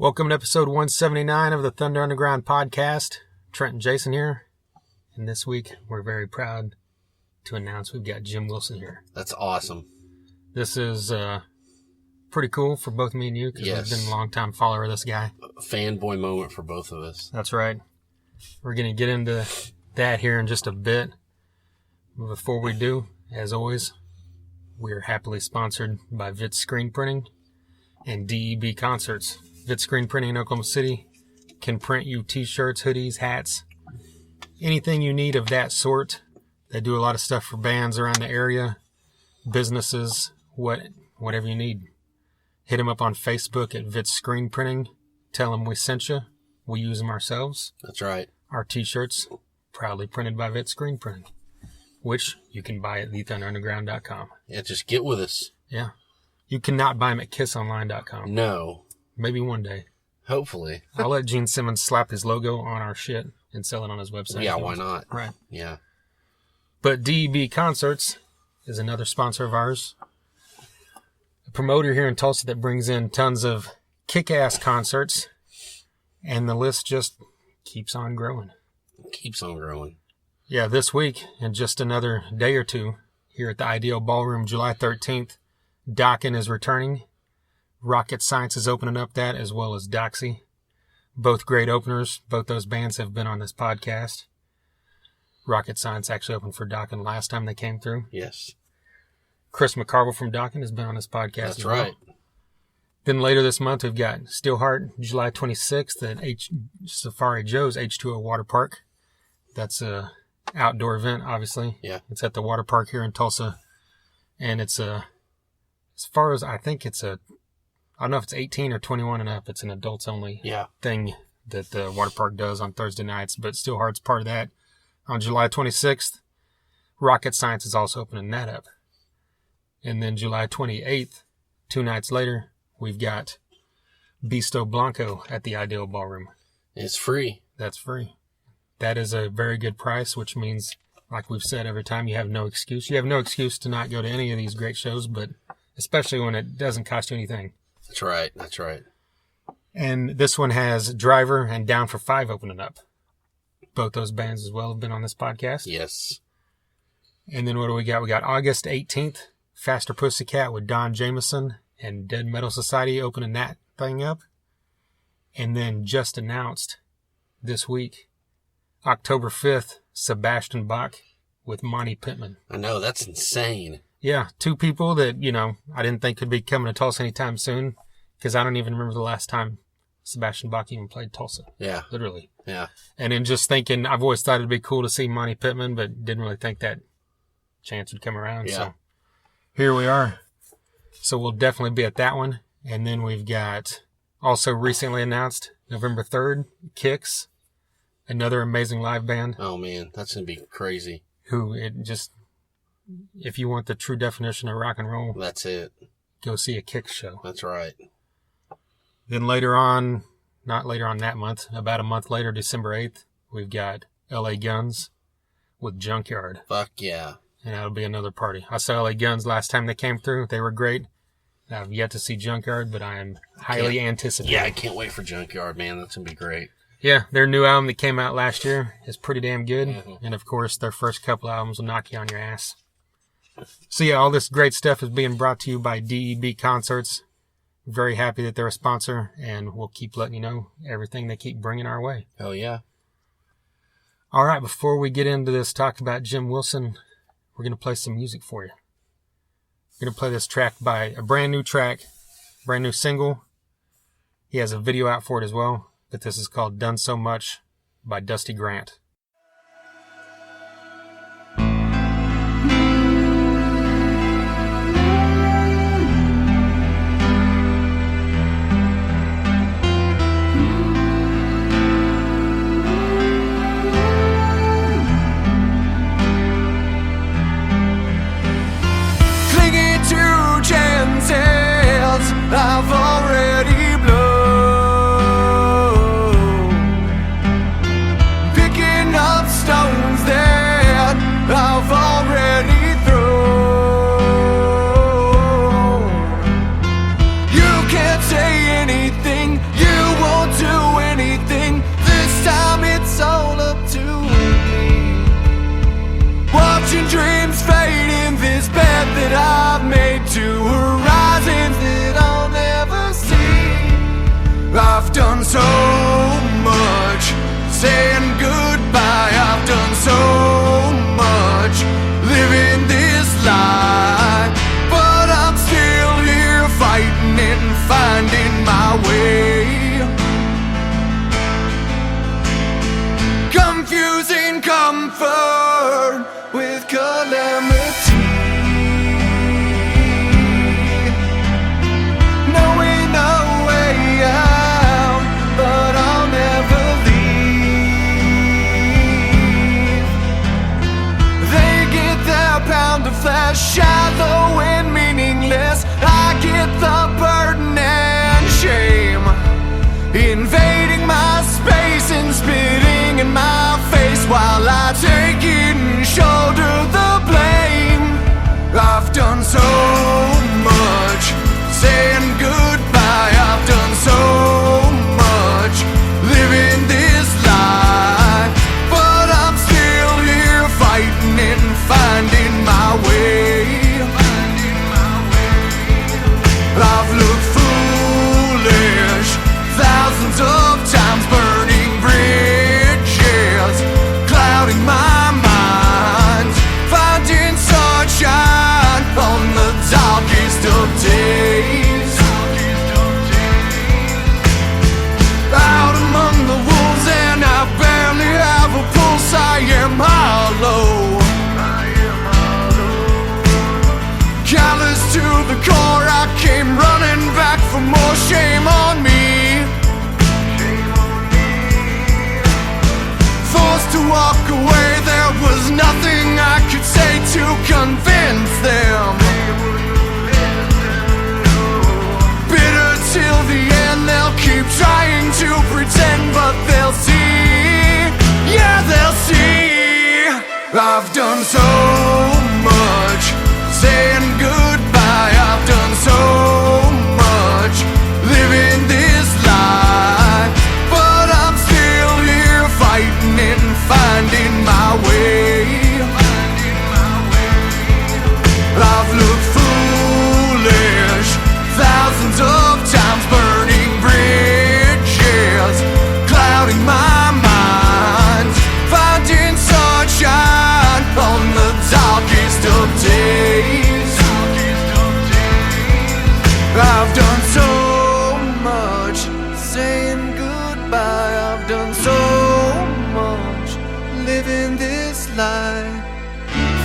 Welcome to episode 179 of the Thunder Underground podcast. Trent and Jason here. And this week, we're very proud to announce we've got Jim Wilson here. That's awesome. This is pretty cool for both me and you because we've been a long-time follower of this guy. A fanboy moment for both of us. That's right. We're going to get into that here in just a bit. Before we do, as always, we're happily sponsored by Vitz Screen Printing and DEB Concerts. Vitz Screen Printing in Oklahoma City can print you t-shirts, hoodies, hats, anything you need of that sort. They do a lot of stuff for bands around the area, businesses, whatever you need. Hit them up on Facebook at Vitz Screen Printing. Tell them we sent you. We use them ourselves. That's right. Our t-shirts, proudly printed by Vitz Screen Printing, which you can buy at thethunderunderground.com. Yeah, just get with us. Yeah. You cannot buy them at kissonline.com. No. Maybe one day. Hopefully. I'll let Gene Simmons slap his logo on our shit and sell it on his website. Yeah, why not? Right. Yeah. But DEB Concerts is another sponsor of ours. A promoter here in Tulsa that brings in tons of kick-ass concerts. And the list just keeps on growing. Keeps on growing. Yeah, this week, in just another day or two, here at the Ideal Ballroom, July 13th, Dokken is returning. Rocket Science is opening up that, as well as Doxy. Both great openers. Both those bands have been on this podcast. Rocket Science actually opened for Dokken last time they came through. Yes. Chris McCarville from Dokken has been on this podcast. That's right. Then later this month, we've got Steelheart, July 26th at Safari Joe's H2O Water Park. That's a outdoor event, obviously. Yeah. It's at the water park here in Tulsa. And it's as far as I think I don't know if it's 18 or 21 and up. It's an adults only thing that the water park does on Thursday nights. But Steelheart's part of that. On July 26th, Rocket Science is also opening that up. And then July 28th, 2 nights later, we've got Bisto Blanco at the Ideal Ballroom. It's free. That's free. That is a very good price, which means, like we've said every time, you have no excuse. You have no excuse to not go to any of these great shows, but especially when it doesn't cost you anything. That's right. That's right. And this one has Driver and Down for Five opening up. Both those bands as well have been on this podcast. Yes. And then what do we got? We got August 18th, Faster Pussycat with Don Jameson and Dead Metal Society opening that thing up. And then just announced this week, October 5th, Sebastian Bach with Monty Pittman. I know, that's insane. Yeah, 2 people that, I didn't think could be coming to Tulsa anytime soon, because I don't even remember the last time Sebastian Bach even played Tulsa. Yeah. Literally. Yeah. And then just thinking, I've always thought it'd be cool to see Monty Pittman, but didn't really think that chance would come around. Yeah. So here we are. So we'll definitely be at that one. And then we've got also recently announced November 3rd, Kicks, another amazing live band. Oh, man, that's going to be crazy. If you want the true definition of rock and roll, that's it. Go see a Kicks show. That's right. Then later on, not later on that month, about a month later, December 8th, we've got LA Guns with Junkyard. Fuck yeah. And that'll be another party. I saw LA Guns last time they came through. They were great. I've yet to see Junkyard, but I am highly anticipating. Yeah, I can't wait for Junkyard, man. That's going to be great. Yeah, their new album that came out last year is pretty damn good. Mm-hmm. And, of course, their first couple albums will knock you on your ass. So, yeah, all this great stuff is being brought to you by DEB Concerts. Very happy that they're a sponsor, and we'll keep letting you know everything they keep bringing our way. Hell yeah. All right, before we get into this talk about Jim Wilson, we're going to play some music for you. We're going to play this track by a brand new single. He has a video out for it as well, but this is called Done So Much by Dusty Grant. I've already blown, picking with calamity, knowing no way out, but I'll never leave. They get their pound of flesh, shallow and meaningless. I get the burden and shame, invading my space and spitting in my face while I take it and shoulder the blame. I've done so much, saying goodbye. I've done so much, living this life, but I'm still here fighting and finding my way. I've looked foolish thousands of times, burning bridges, clouding my mind, finding sunshine on the darkest of days. Out among the wolves and I barely have a pulse, I am hollow, callous to the core. I came running back for more, shame on me. Forced to walk away, there was nothing I could say to convince them. Bitter till the end, they'll keep trying to pretend, but they'll see, yeah, they'll see. I've done so much, saying goodbye. I've done so much, living this life, but I'm still here fighting and finding my way. I've looked foolish thousands of times, burning bridges, clouding my mind, finding sunshine on the darkest of days. I've done so much, saying goodbye. I've done so much, living this life,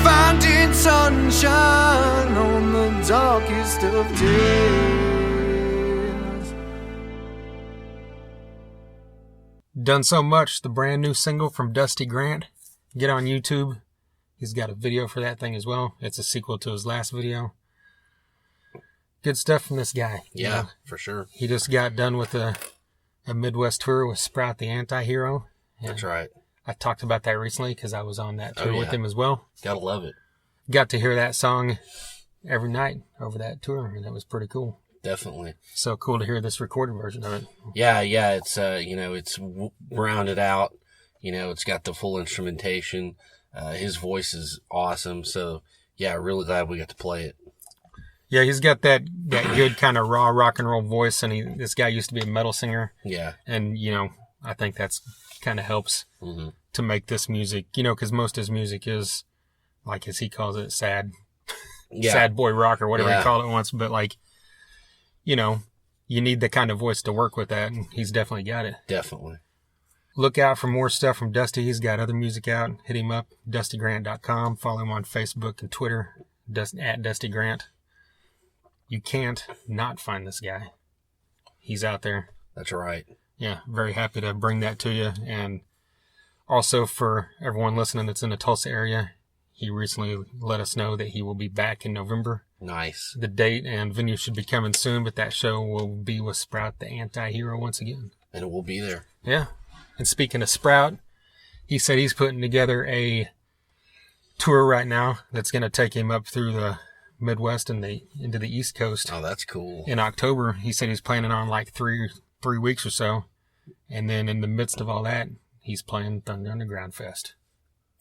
finding sunshine on the darkest of days. Done So Much, the brand new single from Dusty Grant. Get on YouTube. He's got a video for that thing as well. It's a sequel to his last video. Good stuff from this guy. Yeah, You know, for sure. he just got done with a Midwest tour with Sprout the Anti-Hero. And That's right. I talked about that recently because I was on that tour with yeah. him as well. Gotta love it. Got to hear that song every night over that tour, and it was pretty cool. Definitely. So cool to hear this recorded version of it. Yeah, it's it's rounded out. It's got the full instrumentation. His voice is awesome. So yeah, really glad we got to play it. Yeah, he's got that good kind of raw rock and roll voice, and this guy used to be a metal singer. Yeah. And, I think that's kind of helps Mm-hmm. to make this music, because most of his music is, like, as he calls it, sad boy rock or whatever he called it once. But, like, you need the kind of voice to work with that, and he's definitely got it. Definitely. Look out for more stuff from Dusty. He's got other music out. Hit him up, DustyGrant.com. Follow him on Facebook and Twitter, at Dusty Grant. You can't not find this guy. He's out there. That's right. Yeah, very happy to bring that to you. And also for everyone listening that's in the Tulsa area, he recently let us know that he will be back in November. Nice. The date and venue should be coming soon, but that show will be with Sprout the Anti-Hero once again. And it will be there. Yeah. And speaking of Sprout, he said he's putting together a tour right now that's going to take him up through the Midwest and into the East Coast. Oh, that's cool. In October. He said he's planning on like three weeks or so. And then in the midst of all that, he's playing Thunder Underground Fest.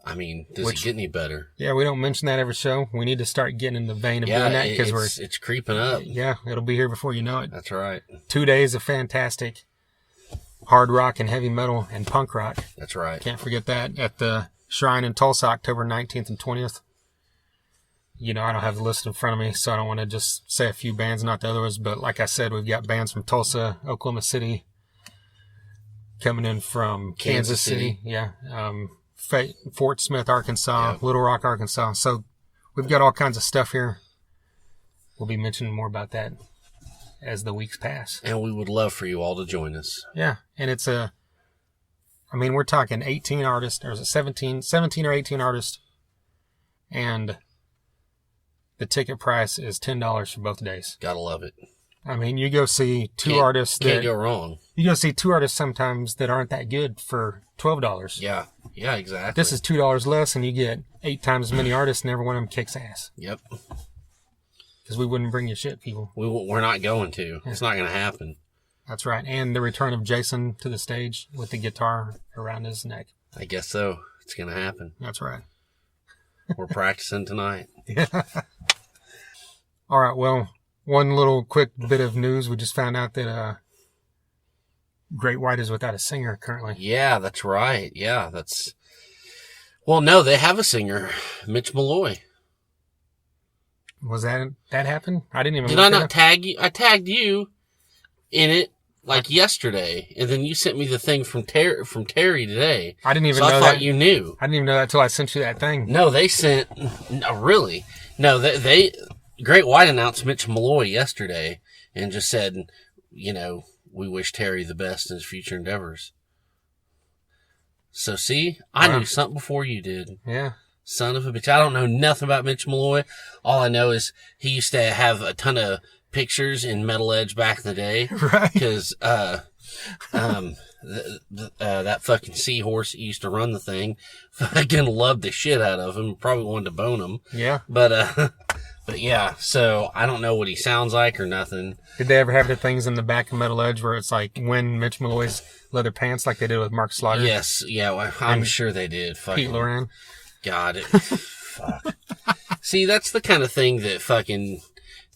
I mean, does it get any better? Yeah, we don't mention that every show. We need to start getting in the vein of doing that because it's creeping up. Yeah, it'll be here before you know it. That's right. 2 days of fantastic hard rock and heavy metal and punk rock. That's right. Can't forget that at the Shrine in Tulsa, October 19th and 20th. I don't have the list in front of me, so I don't want to just say a few bands, not the others. But like I said, we've got bands from Tulsa, Oklahoma City, coming in from Kansas City. Yeah. Fort Smith, Arkansas, Yeah. Little Rock, Arkansas. So we've got all kinds of stuff here. We'll be mentioning more about that as the weeks pass. And we would love for you all to join us. Yeah, and it's we're talking 18 artists, or is it 17 or 18 artists, and the ticket price is $10 for both days. Gotta love it. I mean, you go see Can't go wrong. You go see two artists sometimes that aren't that good for $12. Yeah, exactly. This is $2 less, and you get 8 times as many artists, and every one of them kicks ass. Yep. Because we wouldn't bring you shit, people. We're not going to. It's not going to happen. That's right. And the return of Jason to the stage with the guitar around his neck. I guess so. It's going to happen. That's right. We're practicing tonight. All right. Well, one little quick bit of news. We just found out that Great White is without a singer currently. Yeah, that's right. Yeah, that's... Well, no, they have a singer, Mitch Malloy. Was that happened? I didn't even Did look I it not up. tag you? I tagged you in it yesterday, and then you sent me the thing from Terry today. I didn't even So know I that. thought you knew. I didn't even know that until I sent you that thing. No, they sent... No, really? No, they Great White announced Mitch Malloy yesterday and just said, we wish Terry the best in his future endeavors. So see, I Wow. knew something before you did. Yeah. Son of a bitch. I don't know nothing about Mitch Malloy. All I know is he used to have a ton of pictures in Metal Edge back in the day. Right. Because, that fucking seahorse that used to run the thing fucking loved the shit out of him. Probably wanted to bone him. Yeah. But yeah, so I don't know what he sounds like or nothing. Did they ever have the things in the back of Metal Edge where it's like when Mitch Malloy's leather pants like they did with Mark Slaughter? Yes. Yeah. Well, I'm And sure they did. Fucking Pete Loran? God, fuck. See, that's the kind of thing that fucking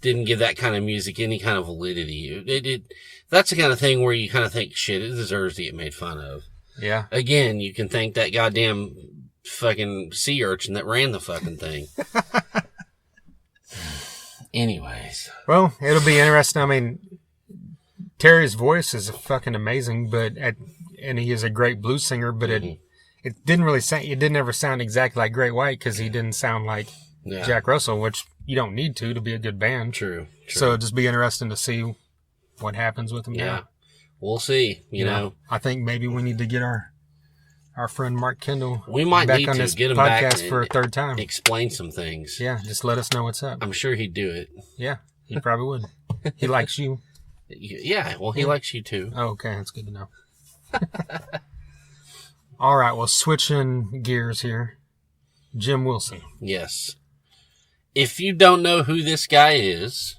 didn't give that kind of music any kind of validity. That's the kind of thing where you kind of think, shit, it deserves to get made fun of. Yeah. Again, you can thank that goddamn fucking sea urchin that ran the fucking thing. Anyways. Well, it'll be interesting. I mean, Terry's voice is fucking amazing, and he is a great blues singer, but it didn't really sound, it didn't ever sound exactly like Great White because he didn't sound like Yeah. Jack Russell, which you don't need to be a good band. True. So it'll just be interesting to see what happens with him Yeah. now. We'll see, you know. I think maybe we need to get our friend Mark Kendall We might back need on to this get him back podcast for a third time. Explain some things. Yeah, just let us know what's up. I'm sure he'd do it. Yeah, he probably would. He likes you. Yeah, well, he likes you too. Oh, okay, that's good to know. All right, well, switching gears here. Jim Wilson. Yes. If you don't know who this guy is,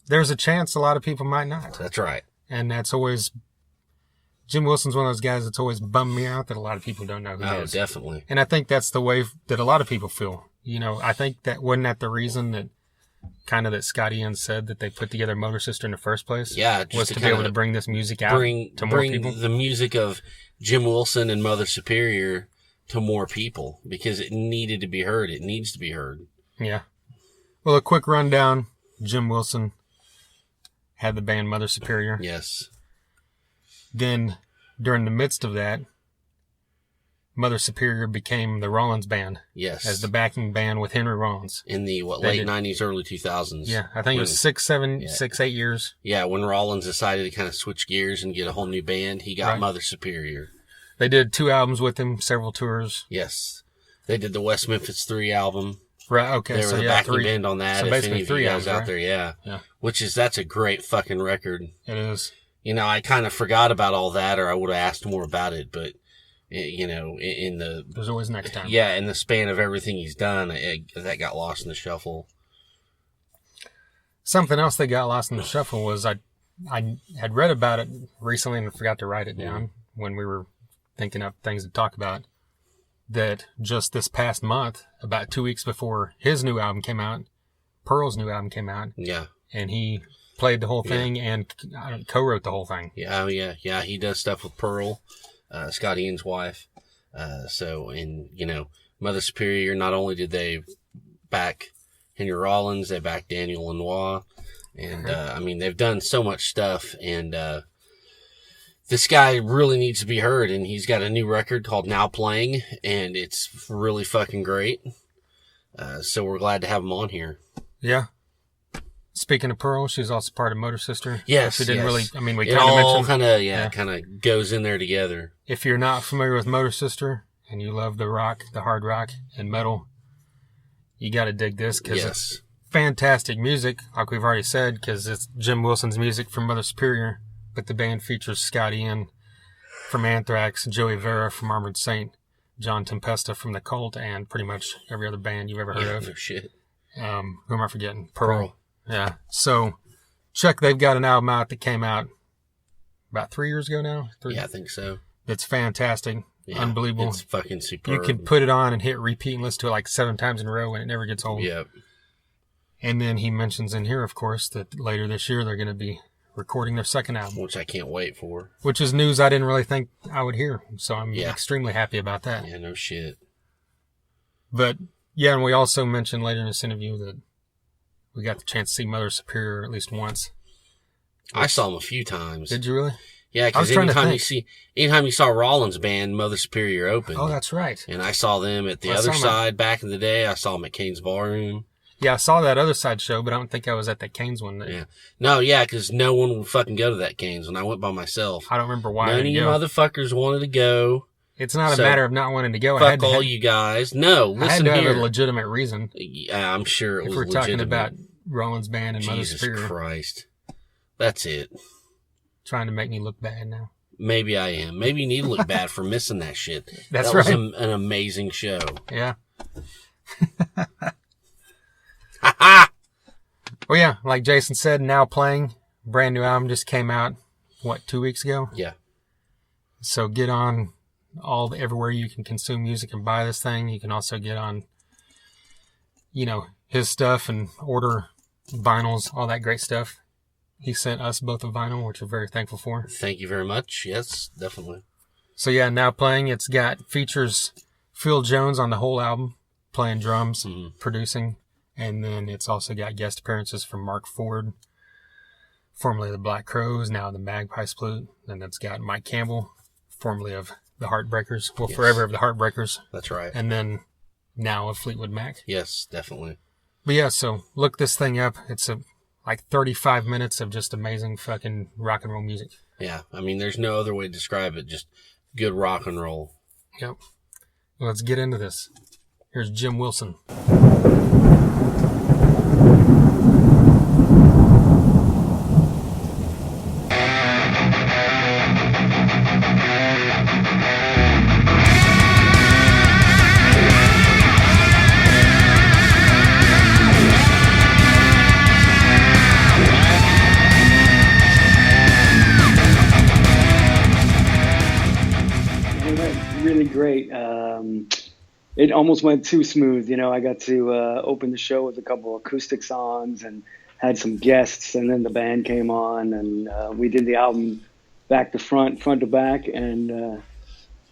There's a chance a lot of people might not. that's right. And that's always... Jim Wilson's one of those guys that's always bummed me out that a lot of people don't know who he Oh, is. definitely. And I think that's the way that a lot of people feel. I think that wasn't that the reason that kind of that Scott Ian said that they put together Motor Sister in the first place? Yeah, just was to to be able kinda to bring this music out to more people. Bring the music of Jim Wilson and Mother Superior to more people because it needed to be heard. It needs to be heard. Yeah. Well, a quick rundown. Jim Wilson had the band Mother Superior. Yes. Then, during the midst of that, Mother Superior became the Rollins Band Yes. as the backing band with Henry Rollins. In the They late did. 90s, early 2000s. Yeah, I think it was 6, 8 years. Yeah, when Rollins decided to kind of switch gears and get a whole new band, he got Right. Mother Superior. They did 2 albums with him, several tours. Yes. They did the West Memphis 3 album. Right. Okay. They So were the yeah, backing 3. band on that. So if basically any of 3 you guys albums, out right? there, yeah. Yeah. That's a great fucking record. It is. I kind of forgot about all that, or I would have asked more about it, but, in the, There's always next time. yeah, in the span of everything he's done, that got lost in the shuffle. Something else that got lost in the shuffle was I had read about it recently and forgot to write it down when we were thinking of things to talk about. That just this past month, about 2 weeks before his new album came out, Pearl's new album came out, Yeah. and he played the whole thing and co-wrote the whole thing. Yeah, oh, yeah. He does stuff with Pearl, Scott Ian's wife. Mother Superior, not only did they back Henry Rollins, they backed Daniel Lanois. And, they've done so much stuff. And, this guy really needs to be heard, and he's got a new record called Now Playing, and it's really fucking great. So we're glad to have him on here. Yeah. Speaking of Pearl, she's also part of Motor Sister. Yes, She didn't yes. really, I mean, we It kind of all mentioned. kind of goes in there together. If you're not familiar with Motor Sister and you love the rock, the hard rock and metal, you got to dig this because it's fantastic music, like we've already said, because it's Jim Wilson's music from Mother Superior, but the band features Scott Ian from Anthrax, Joey Vera from Armored Saint, John Tempesta from The Cult, and pretty much every other band you've ever heard of. No shit. Who am I forgetting? Pearl. Yeah. So, check, they've got an album out that came out about 3 years ago now. Yeah, I think so. It's fantastic. Yeah, Unbelievable. It's fucking superb. You could put it on and hit repeat and listen to it like 7 times in a row and it never gets old. Yep. And then he mentions in here, of course, that later this year they're going to be recording their second album. Which I can't wait for. Which is news I didn't really think I would hear. So I'm extremely happy about that. Yeah, no shit. But, yeah, and we also mentioned later in this interview that we got the chance to see Mother Superior at least once. I saw him a few times. Did you really? Yeah, because anytime you saw Rollins' band, Mother Superior opened. Oh, that's right. And I saw them at the other side back in the day. I saw them at Kane's Ballroom. Yeah, I saw that other side show, but I don't think I was at that Canes one. Yeah. No, yeah, because no one would fucking go to that Canes when I went by myself. I don't remember why. None of you motherfuckers wanted to go. It's not a matter of not wanting to go. Fuck all you guys. No, listen here. I had to here. have a legitimate reason. Yeah, I'm sure it was legitimate. If we're talking legitimate. about Rollins' band and Mother Superior. Jesus Christ. That's it. Trying to make me look bad now. Maybe I am. Maybe you need to look bad for missing that shit. That was an amazing show. Yeah. Well, yeah, like Jason said, Now Playing, brand new album just came out, 2 weeks ago? Yeah. So get on everywhere you can consume music and buy this thing. You can also get on, his stuff and order vinyls, all that great stuff. He sent us both a vinyl, which we're very thankful for. Thank you very much. Yes, definitely. So yeah, Now Playing, it's got features Phil Jones on the whole album, playing drums, producing. And then it's also got guest appearances from Mark Ford, formerly of the Black Crowes, now the Magpie Flute. And it's got Mike Campbell, formerly of the Heartbreakers. Well, yes. Forever of the Heartbreakers. That's right. And then now of Fleetwood Mac. Yes, definitely. But yeah, so look this thing up. It's like 35 minutes of just amazing fucking rock and roll music. Yeah, I mean, there's no other way to describe it. Just good rock and roll. Yep. Well, let's get into this. Here's Jim Wilson. Great. It almost went too smooth. I got to open the show with a couple acoustic songs and had some guests, and then the band came on, and we did the album back to front to back, and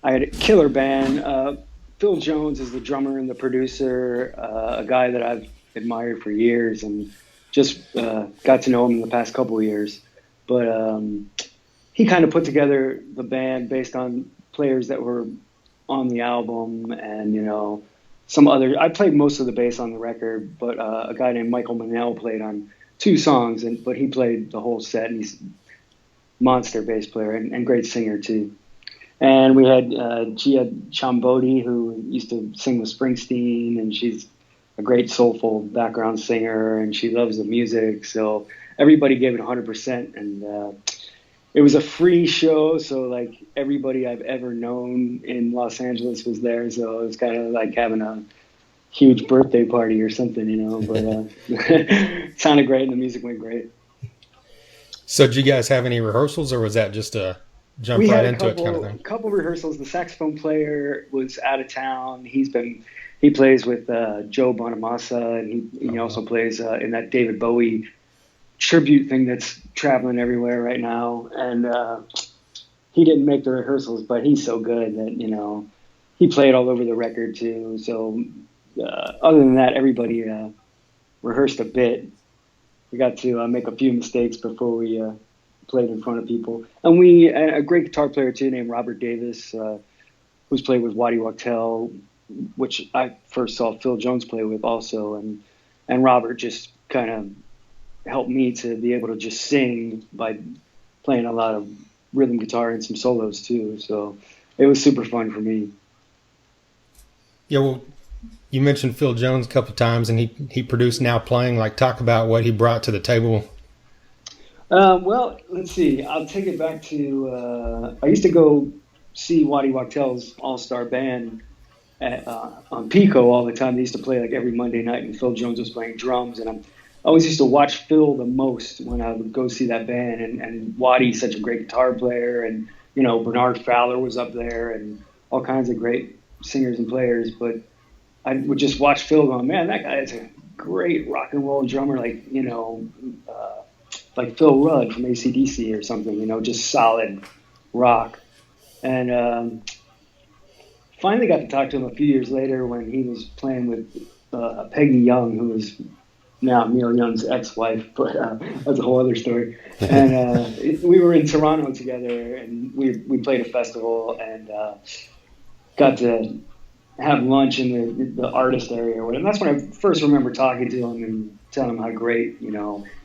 I had a killer band. Phil Jones is the drummer and the producer, a guy that I've admired for years and just got to know him in the past couple of years. But he kind of put together the band based on players that were on the album, and some other. I played most of the bass on the record, but a guy named Michael Manel played on 2 songs, but he played the whole set, and he's a monster bass player and great singer too. And we had Gia Chambodi, who used to sing with Springsteen, and she's a great soulful background singer, and she loves the music. So everybody gave it 100%, and it was a free show, so like everybody I've ever known in Los Angeles was there, so it was kind of like having a huge birthday party or something, but it sounded great and the music went great. So did you guys have any rehearsals, or was that just a jump right into it kind of thing? A couple rehearsals. The saxophone player was out of town. He plays with Joe Bonamassa, and he also plays in that David Bowie tribute thing that's traveling everywhere right now, and he didn't make the rehearsals, but he's so good that he played all over the record too. So other than that, everybody rehearsed a bit. We got to make a few mistakes before we played in front of people. And a great guitar player too named Robert Davis, who's played with Waddy Wachtel, which I first saw Phil Jones play with also. And Robert just kind of helped me to be able to just sing by playing a lot of rhythm guitar and some solos too. So it was super fun for me. Yeah, well, you mentioned Phil Jones a couple of times, and he produced Now Playing. Like, talk about what he brought to the table. Well, let's see. I'll take it back to I used to go see Waddy Wachtel's all-star band on Pico all the time. They used to play like every Monday night, and Phil Jones was playing drums. And I always used to watch Phil the most when I would go see that band. And Waddy's such a great guitar player, and Bernard Fowler was up there, and all kinds of great singers and players. But I would just watch Phil going, man, that guy is a great rock and roll drummer, like Phil Rudd from AC/DC or something, just solid rock. And finally got to talk to him a few years later when he was playing with Peggy Young, who is now Neil Young's ex-wife, but that's a whole other story. And we were in Toronto together, and we played a festival and got to have lunch in the artist area or whatever. And that's when I first remember talking to him and telling him how great, he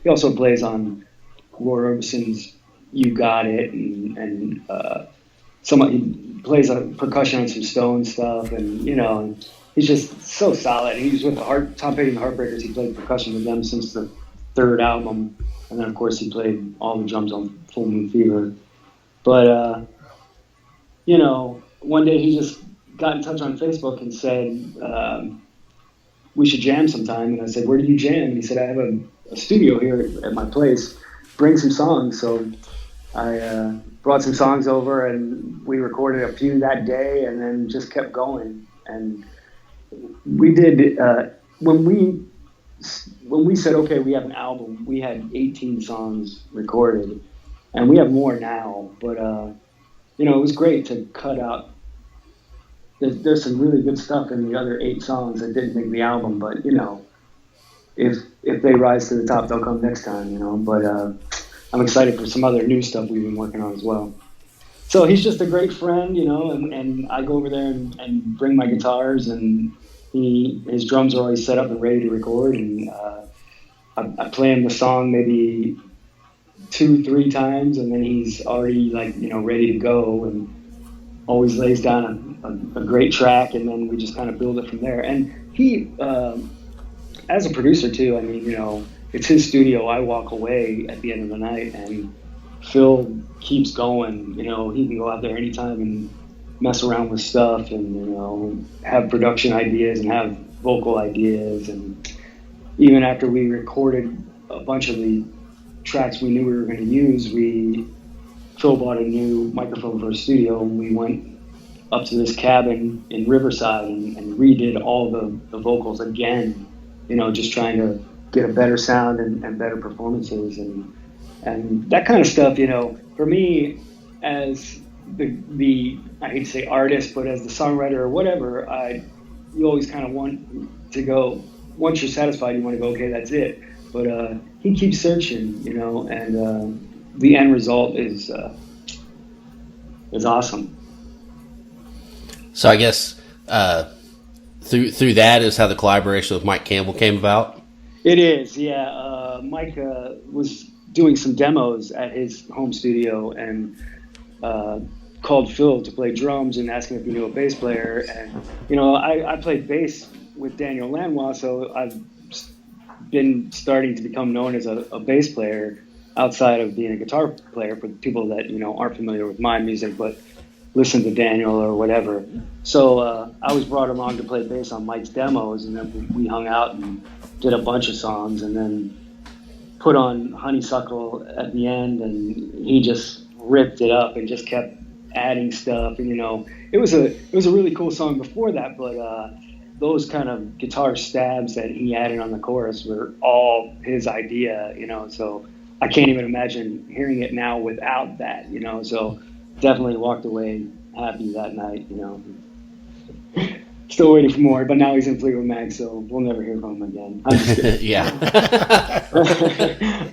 also plays on Roy Orbison's You Got It, and he plays a percussion on some Stone stuff, and he's just so solid. He was with Tom Petty and the Heartbreakers. He played percussion with them since the third album, and then of course he played all the drums on Full Moon Fever. But one day he just got in touch on Facebook and said, we should jam sometime. And I said, where do you jam? And he said, I have a studio here at my place. Bring some songs. So I brought some songs over, and we recorded a few that day, and then just kept going. And we did, when we said, okay, we have an album, we had 18 songs recorded, and we have more now. But, it was great to cut out. There's some really good stuff in the other 8 songs that didn't make the album, but if they rise to the top, they'll come next time, But I'm excited for some other new stuff we've been working on as well. So he's just a great friend, and I go over there and bring my guitars, and his drums are always set up and ready to record, and I play him the song maybe 2-3 times, and then he's already ready to go, and always lays down a great track, and then we just kind of build it from there. And he, as a producer too, it's his studio. I walk away at the end of the night, and Phil keeps going. He can go out there anytime and mess around with stuff, and have production ideas and have vocal ideas. And even after we recorded a bunch of the tracks we knew we were going to use, Phil bought a new microphone for his studio, and we went up to this cabin in Riverside and redid all the vocals again, just trying to get a better sound and better performances, and that kind of stuff, for me as the I hate to say artist, but as the songwriter or whatever, you always kind of want to go, once you're satisfied, you want to go, okay, that's it. But he keeps searching, and the end result is awesome. So I guess through that is how the collaboration with Mike Campbell came about? It is, yeah. Mike was doing some demos at his home studio and called Phil to play drums and asked him if he knew a bass player. And, I played bass with Daniel Lanois, so I've been starting to become known as a bass player outside of being a guitar player for people that, aren't familiar with my music, but listen to Daniel or whatever. So I was brought along to play bass on Mike's demos, and then we hung out and did a bunch of songs, and then put on Honeysuckle at the end, and he just ripped it up and just kept adding stuff. And it was a really cool song before that, but those kind of guitar stabs that he added on the chorus were all his idea, so I can't even imagine hearing it now without that, so definitely walked away happy that night, Still waiting for more, but now he's in Fleetwood Mac, so we'll never hear from him again. I'm just kidding. Yeah.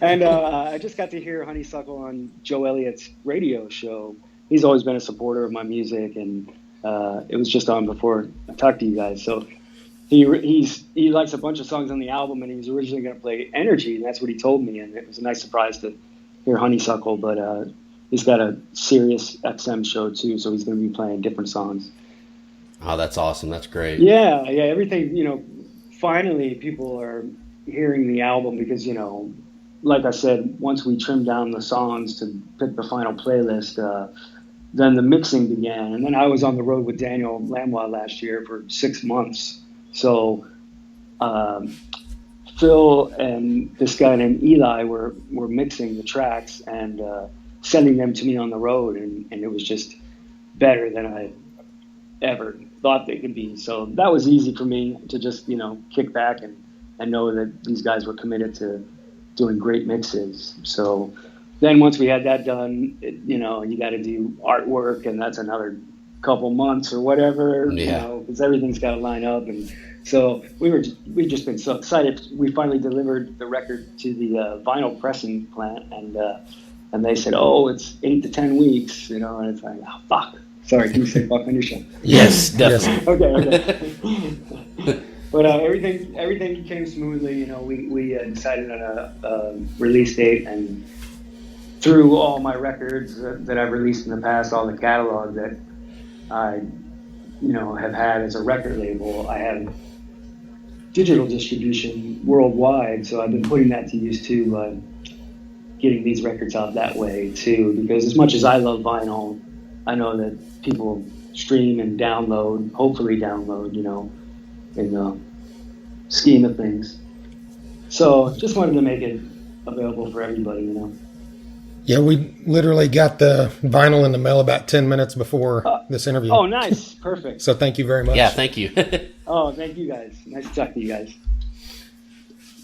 And I just got to hear Honeysuckle on Joe Elliott's radio show. He's always been a supporter of my music, and it was just on before I talked to you guys. So he likes a bunch of songs on the album, and he was originally going to play Energy, and that's what he told me. And it was a nice surprise to hear Honeysuckle, but he's got a Sirius XM show too, so he's going to be playing different songs. Oh, that's awesome. That's great. Yeah, everything, finally people are hearing the album because, like I said, once we trimmed down the songs to pick the final playlist, then the mixing began. And then I was on the road with Daniel Lanois last year for 6 months. So Phil and this guy named Eli were mixing the tracks and sending them to me on the road. And it was just better than I ever thought they could be. So that was easy for me to just, kick back and know that these guys were committed to doing great mixes. So then once we had that done, you got to do artwork, and that's another couple months or whatever, because everything's got to line up. And so we've just been so excited. We finally delivered the record to the vinyl pressing plant, and they said, oh, it's 8 to 10 weeks, and it's like, oh, fuck. Sorry, can you say fuck on your show? Yes, definitely. Okay. But everything came smoothly. We decided on a release date, and through all my records that I've released in the past, all the catalog that I, have had as a record label, I have digital distribution worldwide. So I've been putting that to use too, getting these records out that way too. Because as much as I love vinyl, I know that people stream and download, hopefully download, in the scheme of things. So just wanted to make it available for everybody, Yeah, we literally got the vinyl in the mail about 10 minutes before this interview. Oh, nice. Perfect. So thank you very much. Yeah, thank you. Oh, thank you guys. Nice to talk to you guys.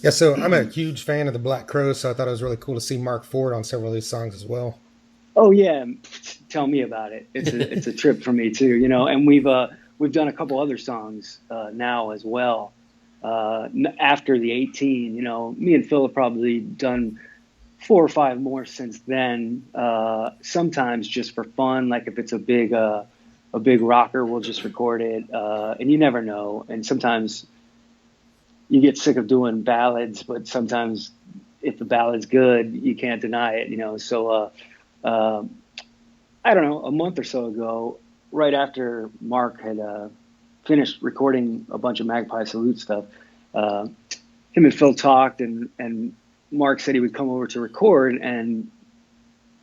Yeah, so I'm a huge fan of the Black Crowes, so I thought it was really cool to see Mark Ford on several of these songs as well. Oh yeah, tell me about it. It's a trip for me too, and we've done a couple other songs now as well. After the 18, me and Phil have probably done 4 or 5 more since then. Sometimes just for fun, like if it's a big rocker, we'll just record it. And you never know. And sometimes you get sick of doing ballads, but sometimes if the ballad's good, you can't deny it. So. I don't know, a month or so ago, right after Mark had finished recording a bunch of Magpie Salute stuff, him and Phil talked, and Mark said he would come over to record, and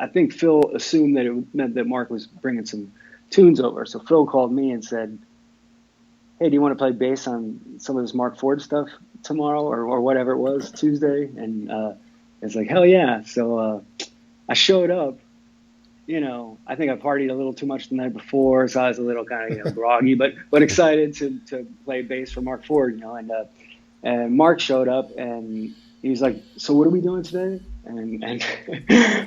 I think Phil assumed that it meant that Mark was bringing some tunes over. So Phil called me and said, hey, do you want to play bass on some of this Mark Ford stuff tomorrow or whatever it was, Tuesday? And it's like, hell yeah. So I showed up. I think I partied a little too much the night before, so I was a little kind of groggy, but excited to play bass for Mark Ford, and Mark showed up and he was like, so what are we doing today? And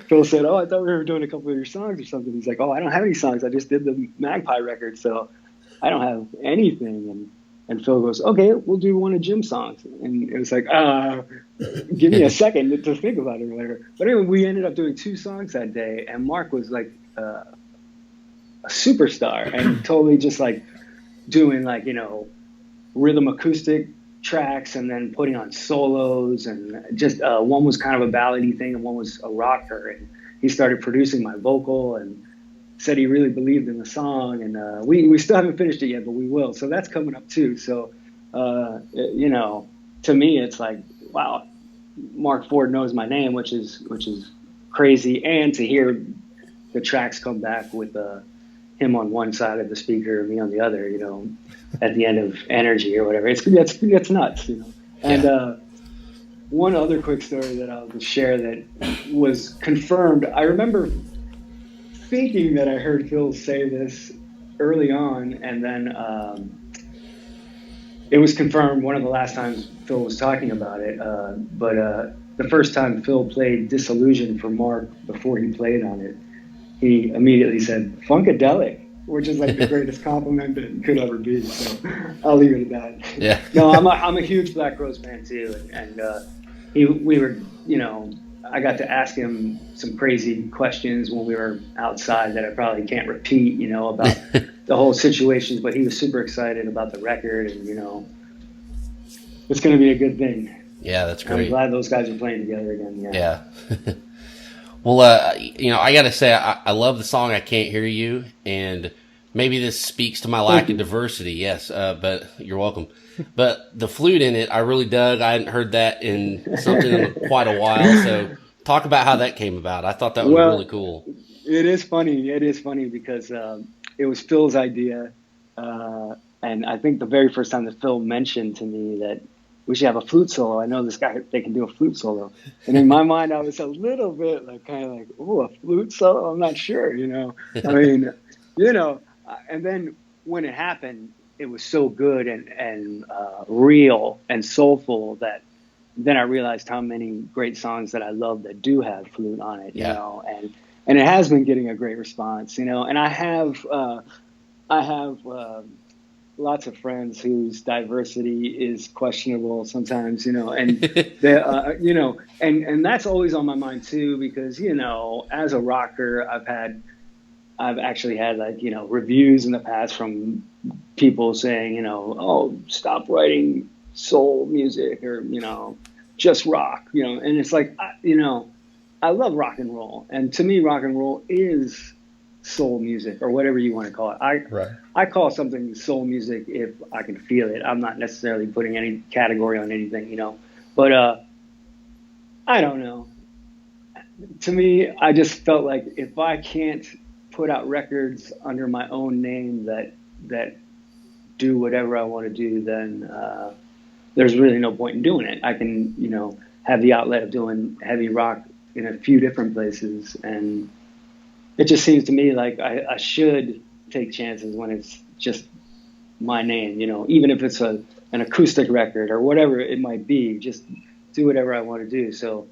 Phil said, oh, I thought we were doing a couple of your songs or something. He's like, oh, I don't have any songs. I just did the Magpie record, so I don't have anything. And Phil goes, okay, we'll do one of Jim's songs. And it was like, give me a second to think about it or whatever. But anyway, we ended up doing 2 songs that day, and Mark was like a superstar and totally just like doing like, rhythm acoustic tracks and then putting on solos, and just one was kind of a ballady thing and one was a rocker. And he started producing my vocal and said he really believed in the song, and we still haven't finished it yet, but we will. So that's coming up too. So, to me, it's like, wow, Mark Ford knows my name, which is crazy. And to hear the tracks come back with him on one side of the speaker, me on the other, at the end of Energy or whatever, it's nuts, And one other quick story that I'll just share that was confirmed. I remember thinking that I heard Phil say this early on, and then it was confirmed one of the last times Phil was talking about it. But the first time Phil played Disillusion for Mark before he played on it, he immediately said, Funkadelic. which is like the greatest compliment that could ever be. So I'll leave it at that. Yeah. No, I'm a huge Black Rose fan too, and we were, you know, I got to ask him some crazy questions when we were outside that I probably can't repeat, you know, about the whole situations, but he was super excited about the record, and, you know, it's going to be a good thing. Yeah, that's great. I'm glad those guys are playing together again. Yeah. Well, you know, I got to say, I love the song I Can't Hear You, and maybe this speaks to my lack of diversity, yes, but you're welcome. But the flute in it, I really dug. I hadn't heard that in something in quite a while, so talk about how that came about. I thought that was really cool. It is funny. It is funny because it was Phil's idea, and I think the very first time that Phil mentioned to me that we should have a flute solo. I know this guy, they can do a flute solo. And in my mind, I was a little bit like, kind of like, oh, a flute solo? I'm not sure, you know. I mean, you know, and then when it happened, it was so good and real and soulful that then I realized how many great songs that I love that do have flute on it, you know, and it has been getting a great response, you know, and I have lots of friends whose diversity is questionable sometimes, you know, and they, you know, and that's always on my mind too, because, you know, as a rocker, I've actually had, like, you know, reviews in the past from people saying, you know, oh, stop writing soul music, or, you know, just rock, you know, and it's like, you know, I love rock and roll, and to me, rock and roll is soul music, or whatever you want to call it. I call something soul music if I can feel it. I'm not necessarily putting any category on anything, you know, but I don't know. To me, I just felt like if I can't put out records under my own name that do whatever I want to do, then there's really no point in doing it. I can, you know, have the outlet of doing heavy rock in a few different places, and it just seems to me like I should take chances when it's just my name, you know, even if it's an acoustic record or whatever it might be, just do whatever I want to do. So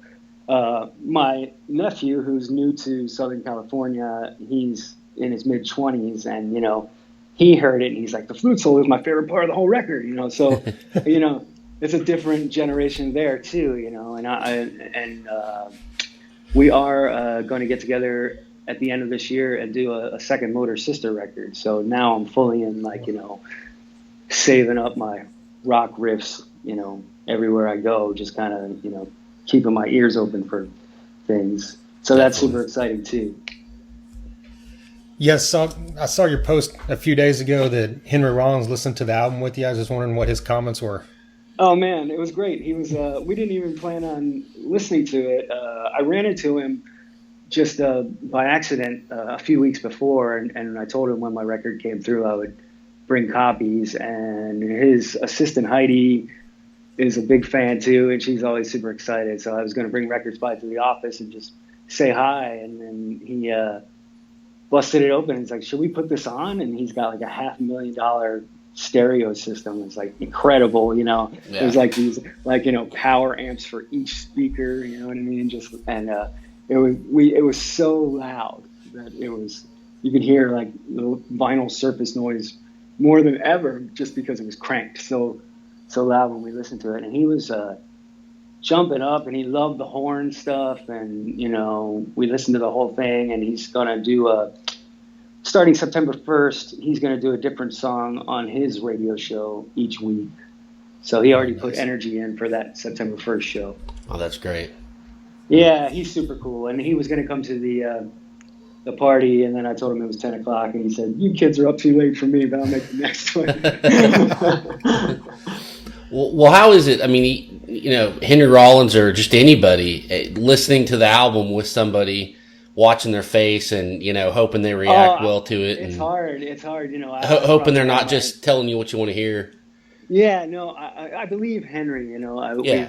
my nephew, who's new to Southern California, he's in his mid-20s, and, you know, he heard it and he's like, the flute solo is my favorite part of the whole record, you know. So, you know, it's a different generation there too, you know, and we are going to get together at the end of this year and do a second Motor Sister record. So now I'm fully in, like, you know, saving up my rock riffs, you know, everywhere I go, just kind of, you know, keeping my ears open for things. So that's super exciting too. Yes, I saw your post a few days ago that Henry Rollins listened to the album with you. I was just wondering what his comments were. Oh man, it was great. He was. We didn't even plan on listening to it. I ran into him just by accident a few weeks before, and I told him when my record came through, I would bring copies. And his assistant Heidi is a big fan too, and she's always super excited. So I was going to bring records by to the office and just say hi, and then he busted it open. He's like, "Should we put this on?" And he's got like a $500,000 stereo system. It's like incredible, you know. Yeah. There's like these, like, you know, power amps for each speaker, you know what I mean? Just, and it was so loud that you could hear like the vinyl surface noise more than ever, just because it was cranked so loud when we listened to it. And he was jumping up, and he loved the horn stuff, and, you know, we listened to the whole thing, and he's gonna do starting September 1st, he's going to do a different song on his radio show each week. So he already put energy in for that September 1st show. Oh, that's great. Yeah, he's super cool. And he was going to come to the party, and then I told him it was 10 o'clock, and he said, "You kids are up too late for me, but I'll make the next one." Well, how is it? I mean, you know, Henry Rollins or just anybody listening to the album with somebody, watching their face and, you know, hoping they react well to it. It's hard, you know. Hoping they're not just telling you what you want to hear. Yeah, no, I believe Henry, you know. We've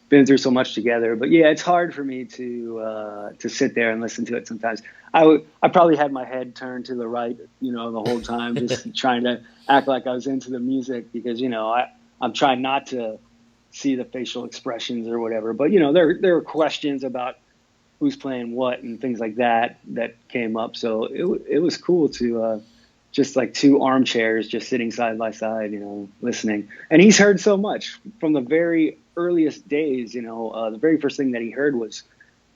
been through so much together. But, yeah, it's hard for me to sit there and listen to it sometimes. I probably had my head turned to the right, you know, the whole time, just trying to act like I was into the music because, you know, I'm trying not to see the facial expressions or whatever. But, you know, there were questions about who's playing what and things like that came up. So it was cool to just like two armchairs just sitting side by side, you know, listening. And he's heard so much from the very earliest days, you know. The very first thing that he heard was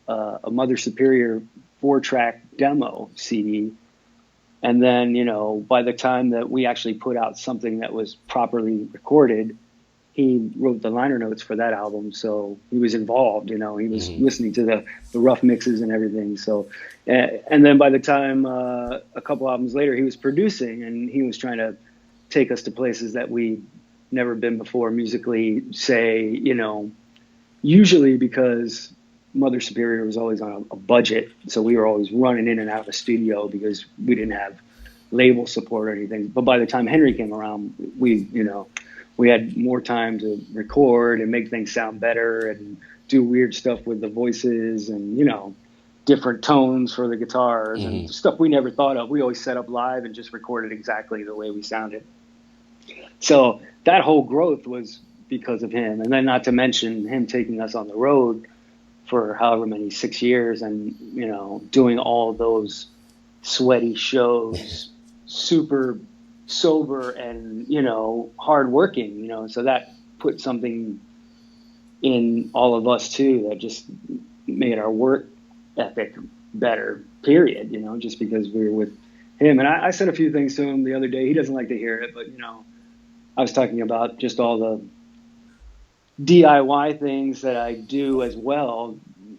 a Mother Superior 4-track demo CD. And then, you know, by the time that we actually put out something that was properly recorded, he wrote the liner notes for that album. So he was involved, you know, he was listening to the rough mixes and everything. So, and then by the time a couple albums later, he was producing, and he was trying to take us to places that we'd never been before musically, say, you know, usually because Mother Superior was always on a budget. So we were always running in and out of the studio because we didn't have label support or anything. But by the time Henry came around, we had more time to record and make things sound better and do weird stuff with the voices and, you know, different tones for the guitars and stuff we never thought of. We always set up live and just recorded exactly the way we sounded. So that whole growth was because of him. And then not to mention him taking us on the road for however many, 6 years, and, you know, doing all those sweaty shows, super sober and, you know, hard working, you know. So that put something in all of us too that just made our work ethic better, period, you know, just because we were with him. And I said a few things to him the other day. He doesn't like to hear it, but, you know, I was talking about just all the DIY things that I do as well,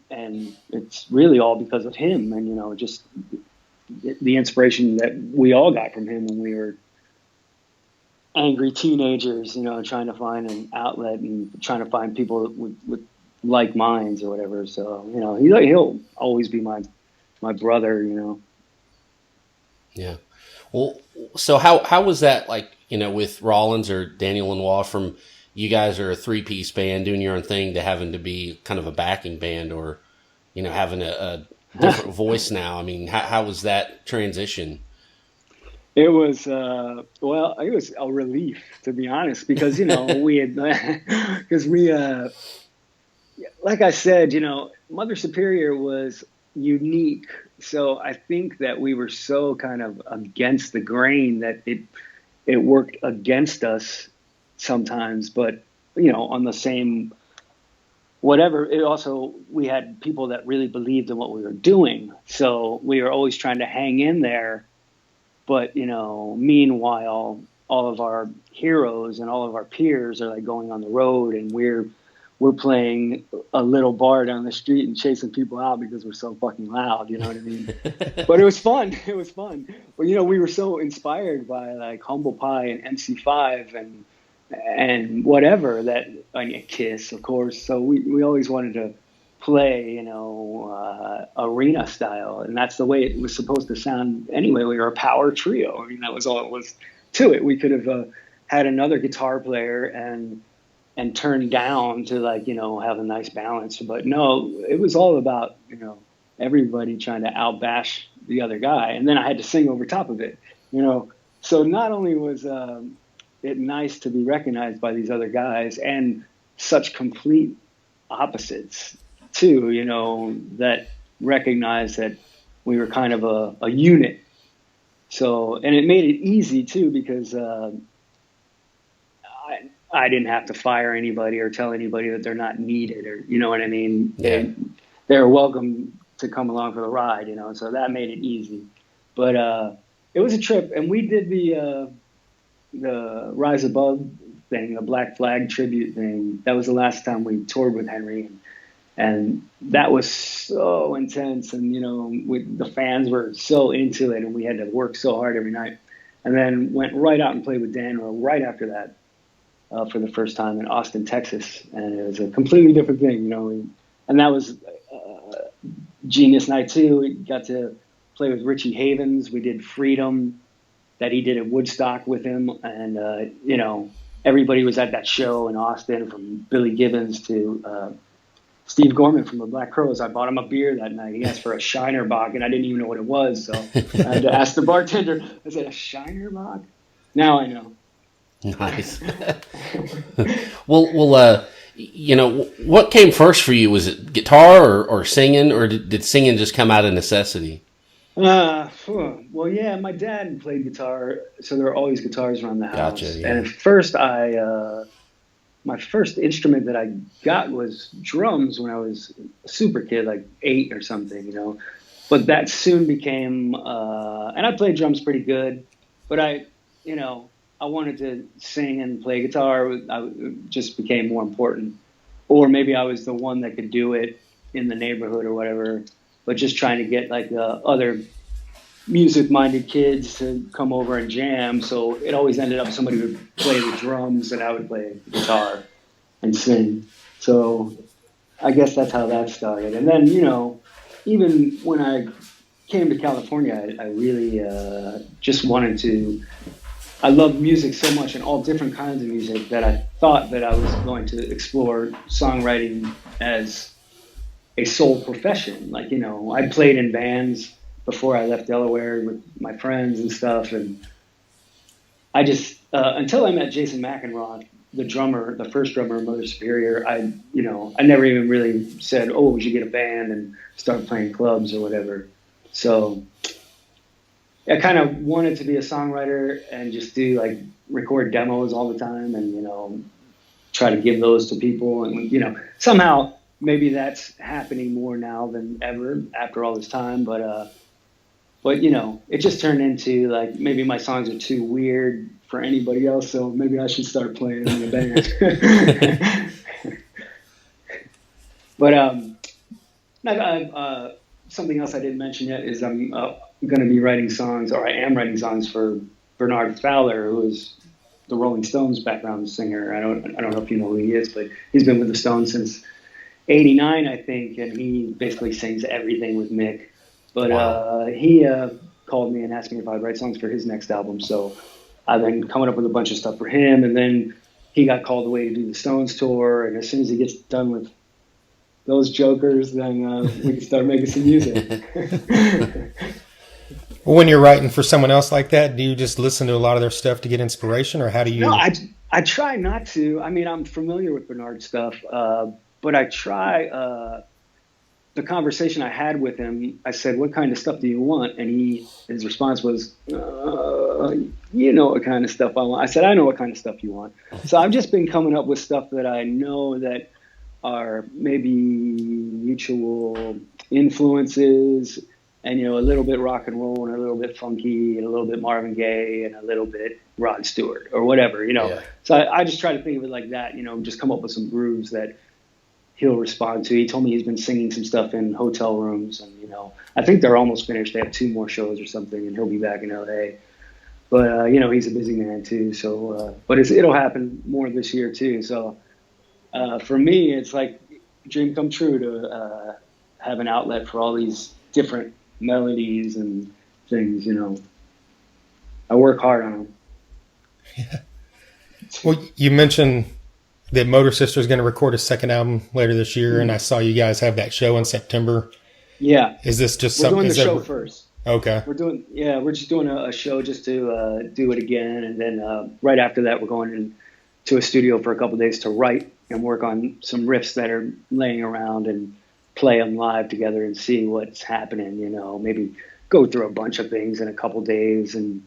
and it's really all because of him. And, you know, just the inspiration that we all got from him when we were angry teenagers, you know, trying to find an outlet and trying to find people with like minds or whatever. So, you know, he'll always be my brother, you know. Yeah. Well, so how was that, like, you know, with Rollins or Daniel Lanois, from you guys are a 3-piece band doing your own thing to having to be kind of a backing band, or, you know, having a different voice now? I mean, how was that transition? It was, well, it was a relief, to be honest, because, you know, like I said, you know, Mother Superior was unique. So I think that we were so kind of against the grain that it worked against us sometimes, but, you know, on the same whatever, it also, we had people that really believed in what we were doing. So we were always trying to hang in there. But, you know, meanwhile, all of our heroes and all of our peers are like going on the road, and we're playing a little bar down the street and chasing people out because we're so fucking loud, you know what I mean? But it was fun. It was fun. But, you know, we were so inspired by like Humble Pie and MC5 and whatever, that, I mean, Kiss, of course. So we always wanted to play, you know, arena style, and that's the way it was supposed to sound anyway. We were a power trio. I mean, that was all it was to it. We could have had another guitar player and turned down to, like, you know, have a nice balance, but no, it was all about, you know, everybody trying to outbash the other guy, and then I had to sing over top of it, you know. So not only was it nice to be recognized by these other guys, and such complete opposites too, you know, that recognized that we were kind of a unit. So, and it made it easy too, because I didn't have to fire anybody or tell anybody that they're not needed, or, you know what I mean? Yeah. They're welcome to come along for the ride, you know, so that made it easy. But it was a trip, and we did the Rise Above thing, the Black Flag tribute thing. That was the last time we toured with Henry, and that was so intense, and, you know, the fans were so into it, and we had to work so hard every night. And then went right out and played with Daniel right after that, for the first time in Austin, Texas, and it was a completely different thing, you know. And that was Genius Night too. We got to play with Richie Havens. We did Freedom, that he did at Woodstock with him, and you know, everybody was at that show in Austin, from Billy Gibbons to Steve Gorman from the Black Crowes. I bought him a beer that night. He asked for a Shiner Bock, and I didn't even know what it was, so I had to ask the bartender. I said, "A Shiner Bock?" Now I know. Nice. Well, you know, what came first for you? Was it guitar or singing, or did singing just come out of necessity? Well, yeah, my dad played guitar, so there were always guitars around the house. Gotcha, yeah. And at first, my first instrument that I got was drums when I was a super kid, like 8 or something, you know. But that soon became, and I played drums pretty good, but you know, I wanted to sing and play guitar. It just became more important. Or maybe I was the one that could do it in the neighborhood or whatever, but just trying to get like other music-minded kids to come over and jam. So it always ended up somebody would play the drums and I would play guitar and sing. So I guess that's how that started. And then, you know, even when I came to California, I really just wanted to. I love music so much and all different kinds of music that I thought that I was going to explore songwriting as a sole profession. Like, you know, I played in bands before I left Delaware with my friends and stuff. And I just, until I met Jason McEnroe, the first drummer of Mother Superior, I never even really said, oh, we should get a band and start playing clubs or whatever. So I kind of wanted to be a songwriter and just do like record demos all the time and, you know, try to give those to people. And, you know, somehow maybe that's happening more now than ever after all this time. But, you know, it just turned into like, maybe my songs are too weird for anybody else. So maybe I should start playing in a band. But, something else I didn't mention yet is I'm going to be writing songs, or I am writing songs for Bernard Fowler, who is the Rolling Stones background singer. I don't know if you know who he is, but he's been with the Stones since '89, I think, and he basically sings everything with Mick. But wow. He called me and asked me if I'd write songs for his next album. So I've been coming up with a bunch of stuff for him, and then he got called away to do the Stones tour, and as soon as he gets done with those jokers, then we can start making some music. Well, when you're writing for someone else like that, do you just listen to a lot of their stuff to get inspiration, or how do you? No, I try not to. I mean, I'm familiar with Bernard's stuff, but I try. The conversation I had with him, I said, "What kind of stuff do you want?" And his response was, "You know what kind of stuff I want." I said, "I know what kind of stuff you want." So I've just been coming up with stuff that I know that are maybe mutual influences, and, you know, a little bit rock and roll and a little bit funky and a little bit Marvin Gaye and a little bit Rod Stewart or whatever, you know. Yeah. So I just try to think of it like that, you know, just come up with some grooves that he'll respond to. He told me he's been singing some stuff in hotel rooms, and, you know, I think they're almost finished. They have 2 more shows or something, and he'll be back in LA. But, you know, he's a busy man too. So, but it'll happen more this year too. So, for me, it's like a dream come true to have an outlet for all these different melodies and things, you know. I work hard on them. Yeah. Well, you mentioned that Motor Sister is going to record a second album later this year, and I saw you guys have that show in September. Yeah. Is this just something? We're doing the show first. Okay. We're just doing a show just to do it again, and then right after that, we're going into a studio for a couple of days to write and work on some riffs that are laying around and play them live together and see what's happening, you know, maybe go through a bunch of things in a couple of days and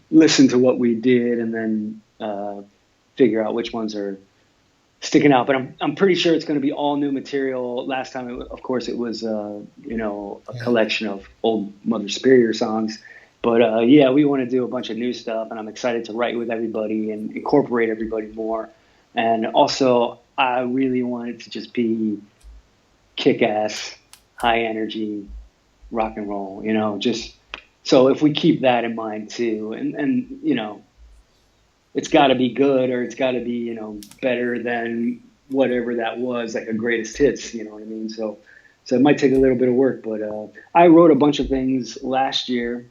listen to what we did, and then figure out which ones are sticking out. But I'm pretty sure it's going to be all new material. Last time, of course, it was, you know, a collection of old Mother Superior songs. But yeah, we want to do a bunch of new stuff, and I'm excited to write with everybody and incorporate everybody more. And also, I really want it to just be kick-ass, high-energy rock and roll, you know, just so if we keep that in mind too, and you know, it's got to be good, or it's got to be, you know, better than whatever that was, like a greatest hits, you know what I mean? So it might take a little bit of work, but I wrote a bunch of things last year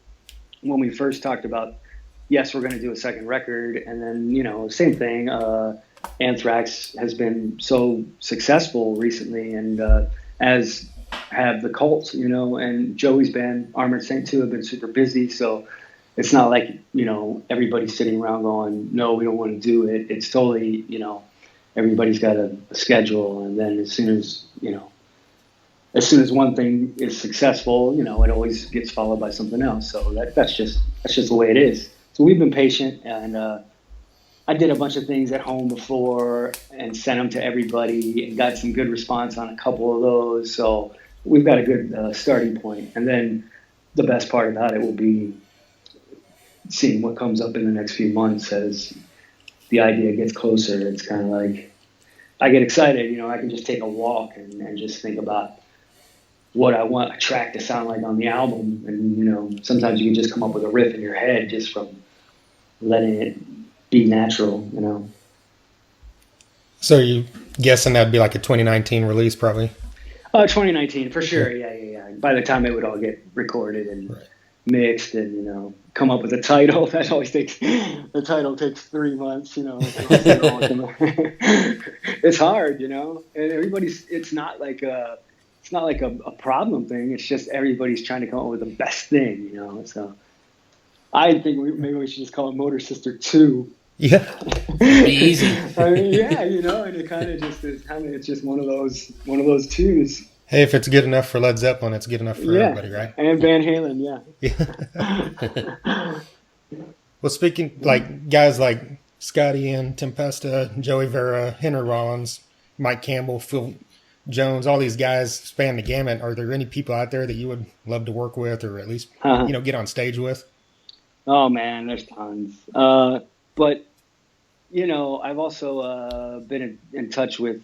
when we first talked about, yes, we're going to do a second record, and then, you know, same thing. Anthrax has been so successful recently, and as have the Cult, you know, and Joey's band Armored Saint too have been super busy. So it's not like, you know, everybody's sitting around going, no, we don't want to do it. It's totally, you know, everybody's got a schedule, and then as soon as, you know, as soon as one thing is successful, you know, it always gets followed by something else. So that's just the way it is. So we've been patient, and I did a bunch of things at home before and sent them to everybody and got some good response on a couple of those. So we've got a good starting point. And then the best part about it will be seeing what comes up in the next few months as the idea gets closer. It's kind of like, I get excited, you know, I can just take a walk and just think about what I want a track to sound like on the album. And, you know, sometimes you can just come up with a riff in your head just from letting it be natural, you know. So you guessing that'd be like a 2019 release, probably? 2019 for sure. Yeah. By the time it would all get recorded and mixed, and you know, come up with a title, that always takes. The title takes 3 months, you know. It's hard, you know, and everybody's. It's not like a problem thing. It's just everybody's trying to come up with the best thing, you know. So I think maybe we should just call it Motor Sister 2. Yeah. Be easy. I mean, yeah, you know, and it kind of just is it's just one of those twos. Hey, if it's good enough for Led Zeppelin, it's good enough for everybody, right? And Van Halen, yeah. Well, speaking like guys like Scotty and Tempesta, Joey Vera, Henry Rollins, Mike Campbell, Phil Jones, all these guys span the gamut. Are there any people out there that you would love to work with, or at least you know, get on stage with? Oh man, there's tons. But you know, I've also been in touch with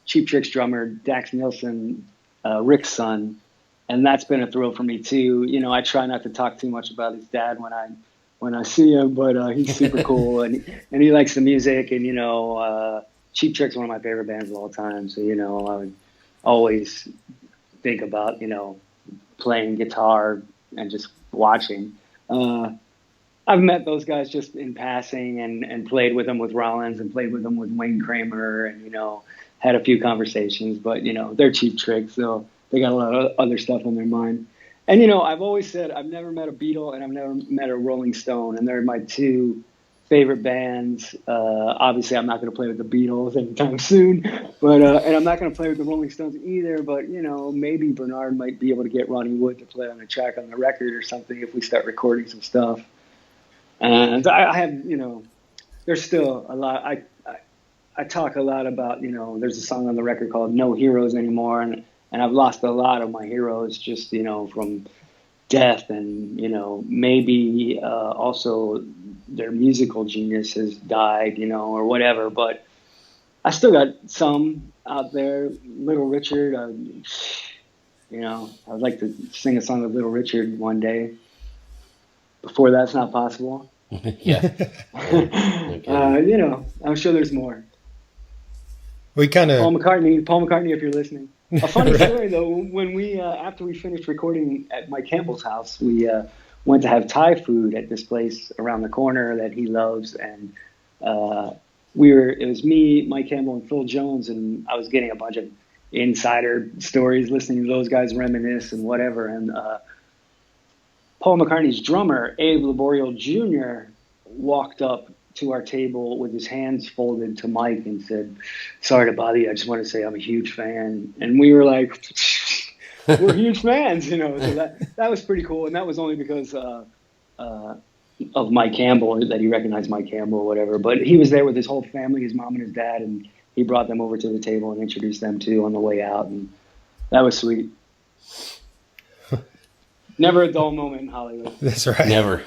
Cheap Trick's drummer Dax Nielsen, Rick's son, and that's been a thrill for me too. You know, I try not to talk too much about his dad when I see him, but he's super cool and he likes the music, and you know, Cheap Trick's one of my favorite bands of all time. So you know, I would always think about, you know, playing guitar and just watching. I've met those guys just in passing and played with them with Rollins and played with them with Wayne Kramer and, you know, had a few conversations, but, you know, they're Cheap Trick, so they got a lot of other stuff on their mind. And, you know, I've always said I've never met a Beatle and I've never met a Rolling Stone, and they're my two favorite bands. Obviously, I'm not going to play with the Beatles anytime soon, but and I'm not going to play with the Rolling Stones either, but, you know, maybe Bernard might be able to get Ronnie Wood to play on a track on the record or something if we start recording some stuff. And I have, you know, there's still a lot. I talk a lot about, you know, there's a song on the record called No Heroes Anymore. And I've lost a lot of my heroes just, you know, from death and, you know, maybe also their musical genius has died, you know, or whatever. But I still got some out there. Little Richard, you know, I'd like to sing a song with Little Richard one day. Before that's not possible. Yeah. Okay. You know, I'm sure there's more. We kind of Paul McCartney, if you're listening. A funny story though, when we after we finished recording at Mike Campbell's house, we went to have Thai food at this place around the corner that he loves, and it was me, Mike Campbell, and Phil Jones, and I was getting a bunch of insider stories, listening to those guys reminisce and whatever, and Paul McCartney's drummer, Abe Laboriel Jr., walked up to our table with his hands folded to Mike and said, "Sorry to bother you. I just want to say I'm a huge fan." And we were like, "We're huge fans," you know. So that was pretty cool, and that was only because of Mike Campbell, that he recognized Mike Campbell or whatever. But he was there with his whole family, his mom and his dad, and he brought them over to the table and introduced them too on the way out, and that was sweet. Never a dull moment in Hollywood. That's right. Never.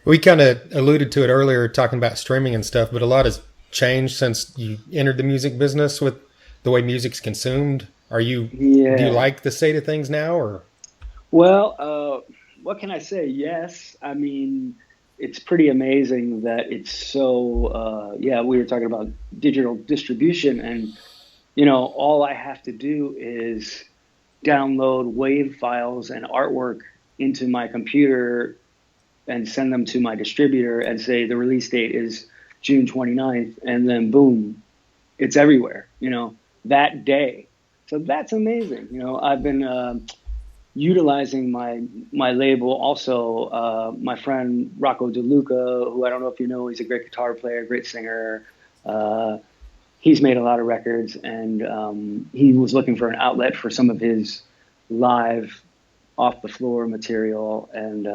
We kind of alluded to it earlier, talking about streaming and stuff, but a lot has changed since you entered the music business with the way music's consumed. Do you like the state of things now, or? Well, what can I say? Yes. I mean, it's pretty amazing that it's so, we were talking about digital distribution, and, you know, all I have to do is download WAV files and artwork into my computer and send them to my distributor and say the release date is June 29th, and then boom, it's everywhere, you know, that day. So that's amazing. You know, I've been utilizing my label also. My friend Rocco DeLuca, who I don't know if you know, he's a great guitar player, great singer. he's made a lot of records, and he was looking for an outlet for some of his live off the floor material, and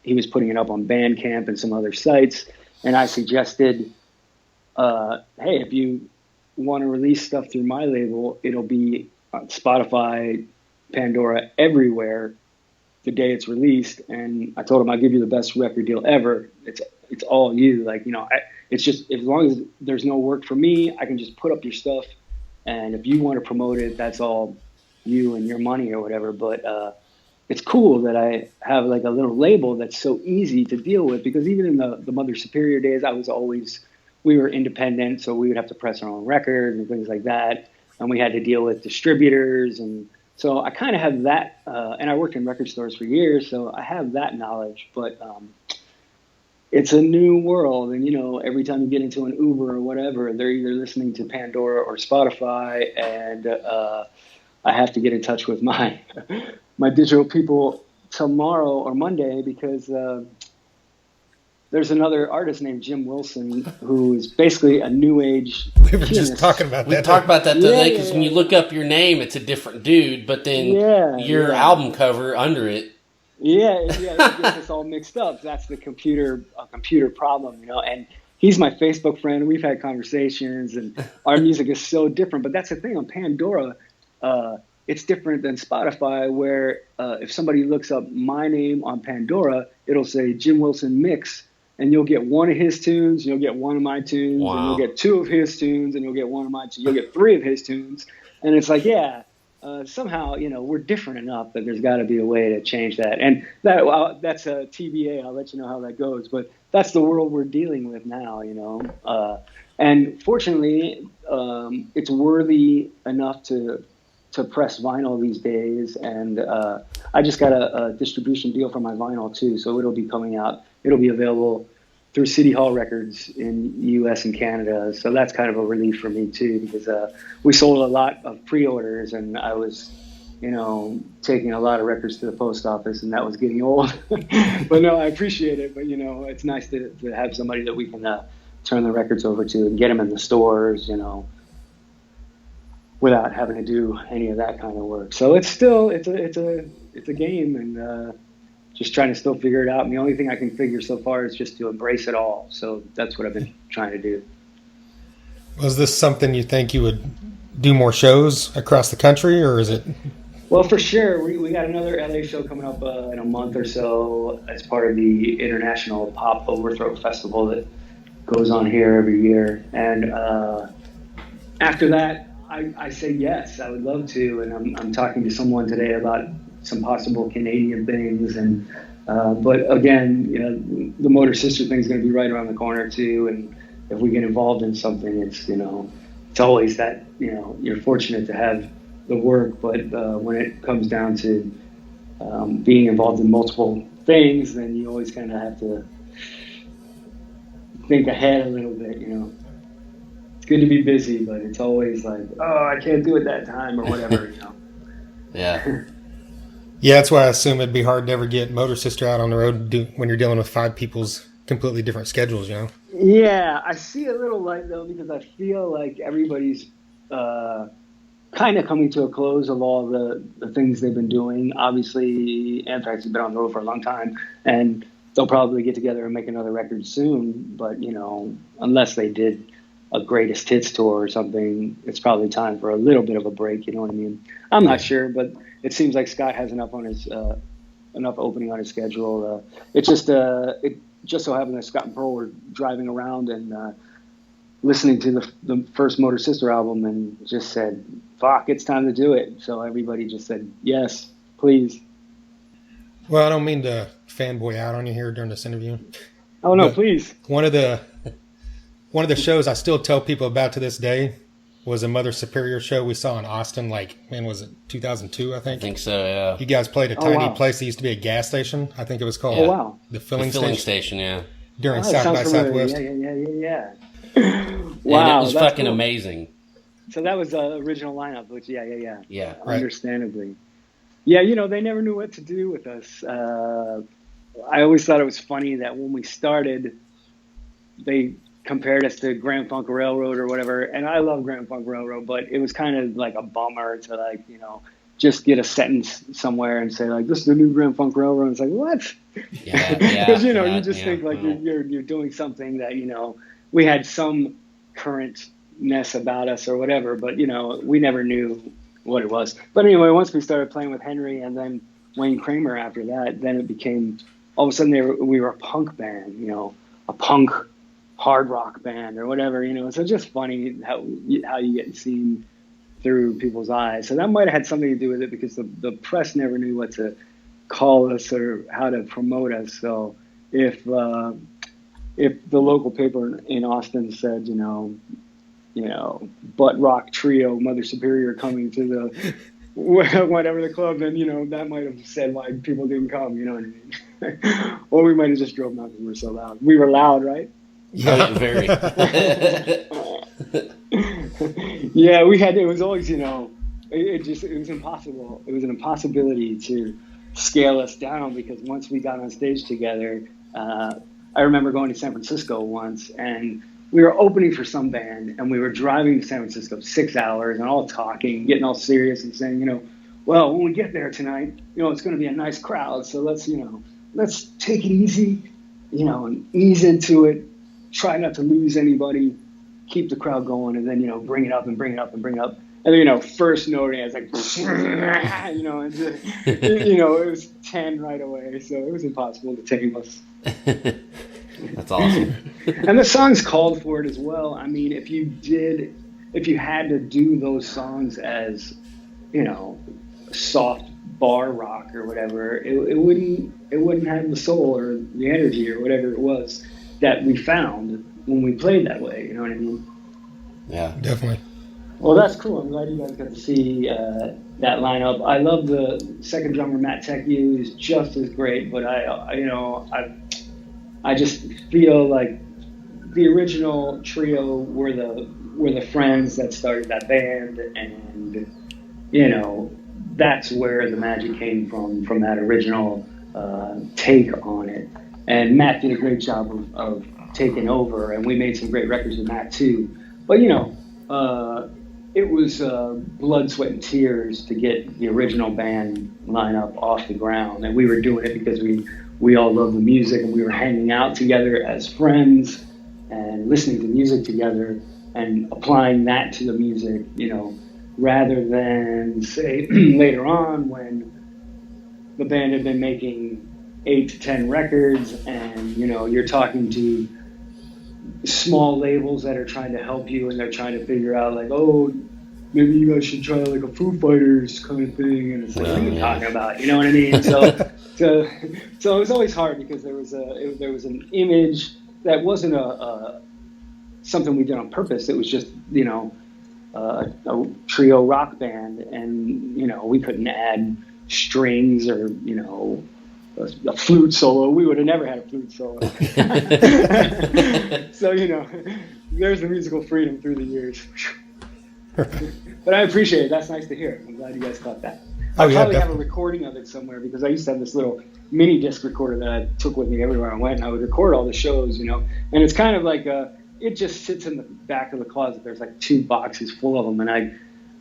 he was putting it up on Bandcamp and some other sites. And I suggested, hey, if you want to release stuff through my label, it'll be on Spotify, Pandora, everywhere the day it's released. And I told him, I'll give you the best record deal ever. It's all you. Like, you know, it's just, as long as there's no work for me, I can just put up your stuff. And if you want to promote it, that's all you and your money or whatever. But it's cool that I have like a little label that's so easy to deal with, because even in the Mother Superior days, we were independent. So we would have to press our own records and things like that. And we had to deal with distributors. And so I kind of have that, and I worked in record stores for years, so I have that knowledge. But it's a new world, and you know, every time you get into an Uber or whatever, they're either listening to Pandora or Spotify, and I have to get in touch with my digital people tomorrow or Monday, because there's another artist named Jim Wilson who is basically a new age We were just talking about that. We talked about that today, because when you look up your name, it's a different dude, but then your album cover under it. It gets us all mixed up. That's the computer problem, you know. And he's my Facebook friend. We've had conversations, and our music is so different. But that's the thing on Pandora. It's different than Spotify, where if somebody looks up my name on Pandora, it'll say Jim Wilson Mix, and you'll get one of his tunes, you'll get one of my tunes, and you'll get two of his tunes, and you'll get one of my tunes. You'll get three of his tunes, and it's like, somehow, you know, we're different enough that there's got to be a way to change that. And that's a TBA. I'll let you know how that goes. But that's the world we're dealing with now, you know. And fortunately, it's worthy enough to press vinyl these days. And I just got a distribution deal for my vinyl too, so it'll be coming out. It'll be available through City Hall Records in U.S. and Canada. So that's kind of a relief for me too, because we sold a lot of pre-orders, and I was, you know, taking a lot of records to the post office, and that was getting old. But no, I appreciate it. But, you know, it's nice to have somebody that we can turn the records over to and get them in the stores, you know, without having to do any of that kind of work. So it's still, it's a game, and just trying to still figure it out. And the only thing I can figure so far is just to embrace it all. So that's what I've been trying to do. Was this something you think you would do more shows across the country, or is it? Well, for sure. We got another LA show coming up in a month or so as part of the International Pop Overthrow Festival that goes on here every year. And after that, I say yes, I would love to. And I'm talking to someone today about some possible Canadian things, and but again, you know, the Motor Sister thing is going to be right around the corner too, and if we get involved in something, it's, you know, it's always that, you know, you're fortunate to have the work, but when it comes down to being involved in multiple things, then you always kind of have to think ahead a little bit, you know. It's good to be busy, but it's always like, oh, I can't do it that time or whatever, you know. Yeah. Yeah, that's why I assume it'd be hard to ever get Motor Sister out on the road when you're dealing with 5 people's completely different schedules, you know? Yeah, I see a little light, though, because I feel like everybody's kind of coming to a close of all the things they've been doing. Obviously, Anthrax has been on the road for a long time, and they'll probably get together and make another record soon. But, you know, unless they did a greatest hits tour or something, it's probably time for a little bit of a break, you know what I mean? I'm not sure, but it seems like Scott has enough on his enough opening on his schedule. It just so happened that Scott and Pearl were driving around and listening to the first Motor Sister album, and just said, fuck, it's time to do it. So everybody just said, yes, please. Well, I don't mean to fanboy out on you here during this interview. Oh, no, please. One of the shows I still tell people about to this day was a Mother Superior show we saw in Austin, like, man, was it 2002, I think? I think so, yeah. You guys played a tiny place that used to be a gas station. I think it was called the filling station, yeah. During South by Southwest. Yeah. Wow, and it was fucking cool. Amazing. So that was the original lineup, which, yeah. Yeah. Understandably. Yeah, you know, they never knew what to do with us. I always thought it was funny that when we started, they compared us to Grand Funk Railroad or whatever. And I love Grand Funk Railroad, but it was kind of like a bummer to like, you know, just get a sentence somewhere and say like, this is the new Grand Funk Railroad. It's like, what? Yeah. Because, you know, yeah, you just yeah, think like well, you're doing something that, you know, we had some currentness about us or whatever, but, you know, we never knew what it was. But anyway, once we started playing with Henry and then Wayne Kramer after that, then it became, all of a sudden we were a punk band, you know, a punk hard rock band or whatever, you know. So it's just funny how you get seen through people's eyes. So that might have had something to do with it, because the press never knew what to call us or how to promote us. So if the local paper in Austin said, you know, butt rock trio, Mother Superior coming to the whatever the club, then, you know, that might have said why people didn't come, you know what I mean? Or we might have just drove out because we were so loud. We were loud, right? yeah, very. Yeah, it was always, you know, it was impossible. It was an impossibility to scale us down, because once we got on stage together, I remember going to San Francisco once, and we were opening for some band, and we were driving to San Francisco 6 hours and all talking, getting all serious and saying, you know, well, when we get there tonight, you know, it's going to be a nice crowd. So let's take it easy, you know, and ease into it. Try not to lose anybody, keep the crowd going, and then, you know, bring it up and bring it up and bring it up. And then, you know, first noting, I was like, you know, and, you know, it was 10 right away. So it was impossible to tame us. That's awesome. And the songs called for it as well. I mean, if you had to do those songs as, you know, soft bar rock or whatever, it wouldn't have the soul or the energy or whatever it was that we found when we played that way. You know what I mean? Yeah, Definitely. Well, that's cool. I'm glad you guys got to see that lineup. I love the second drummer, Matt Tecu, is just as great, but I just feel like the original trio were the friends that started that band, and, you know, that's where the magic came from that original take on it. And Matt did a great job of taking over, and we made some great records with Matt too. But, you know, it was blood, sweat, and tears to get the original band lineup off the ground, and we were doing it because we all loved the music, and we were hanging out together as friends and listening to music together and applying that to the music, you know, rather than, say, later on when the band had been making 8 to 10 records, and, you know, you're talking to small labels that are trying to help you, and they're trying to figure out, like, oh, maybe you guys should try like a Foo Fighters kind of thing, and it's like, what are you talking about? You know what I mean? So it was always hard, because there was an image that wasn't something we did on purpose. It was just, you know, a trio rock band, and, you know, we couldn't add strings or, you know, a flute solo. We would have never had a flute solo. So, you know, there's the musical freedom through the years. But I appreciate it. That's nice to hear. I'm glad you guys caught that. I probably have a recording of it somewhere, because I used to have this little mini disc recorder that I took with me everywhere I went, and I would record all the shows, you know. And it's kind of like it just sits in the back of the closet. There's like 2 boxes full of them,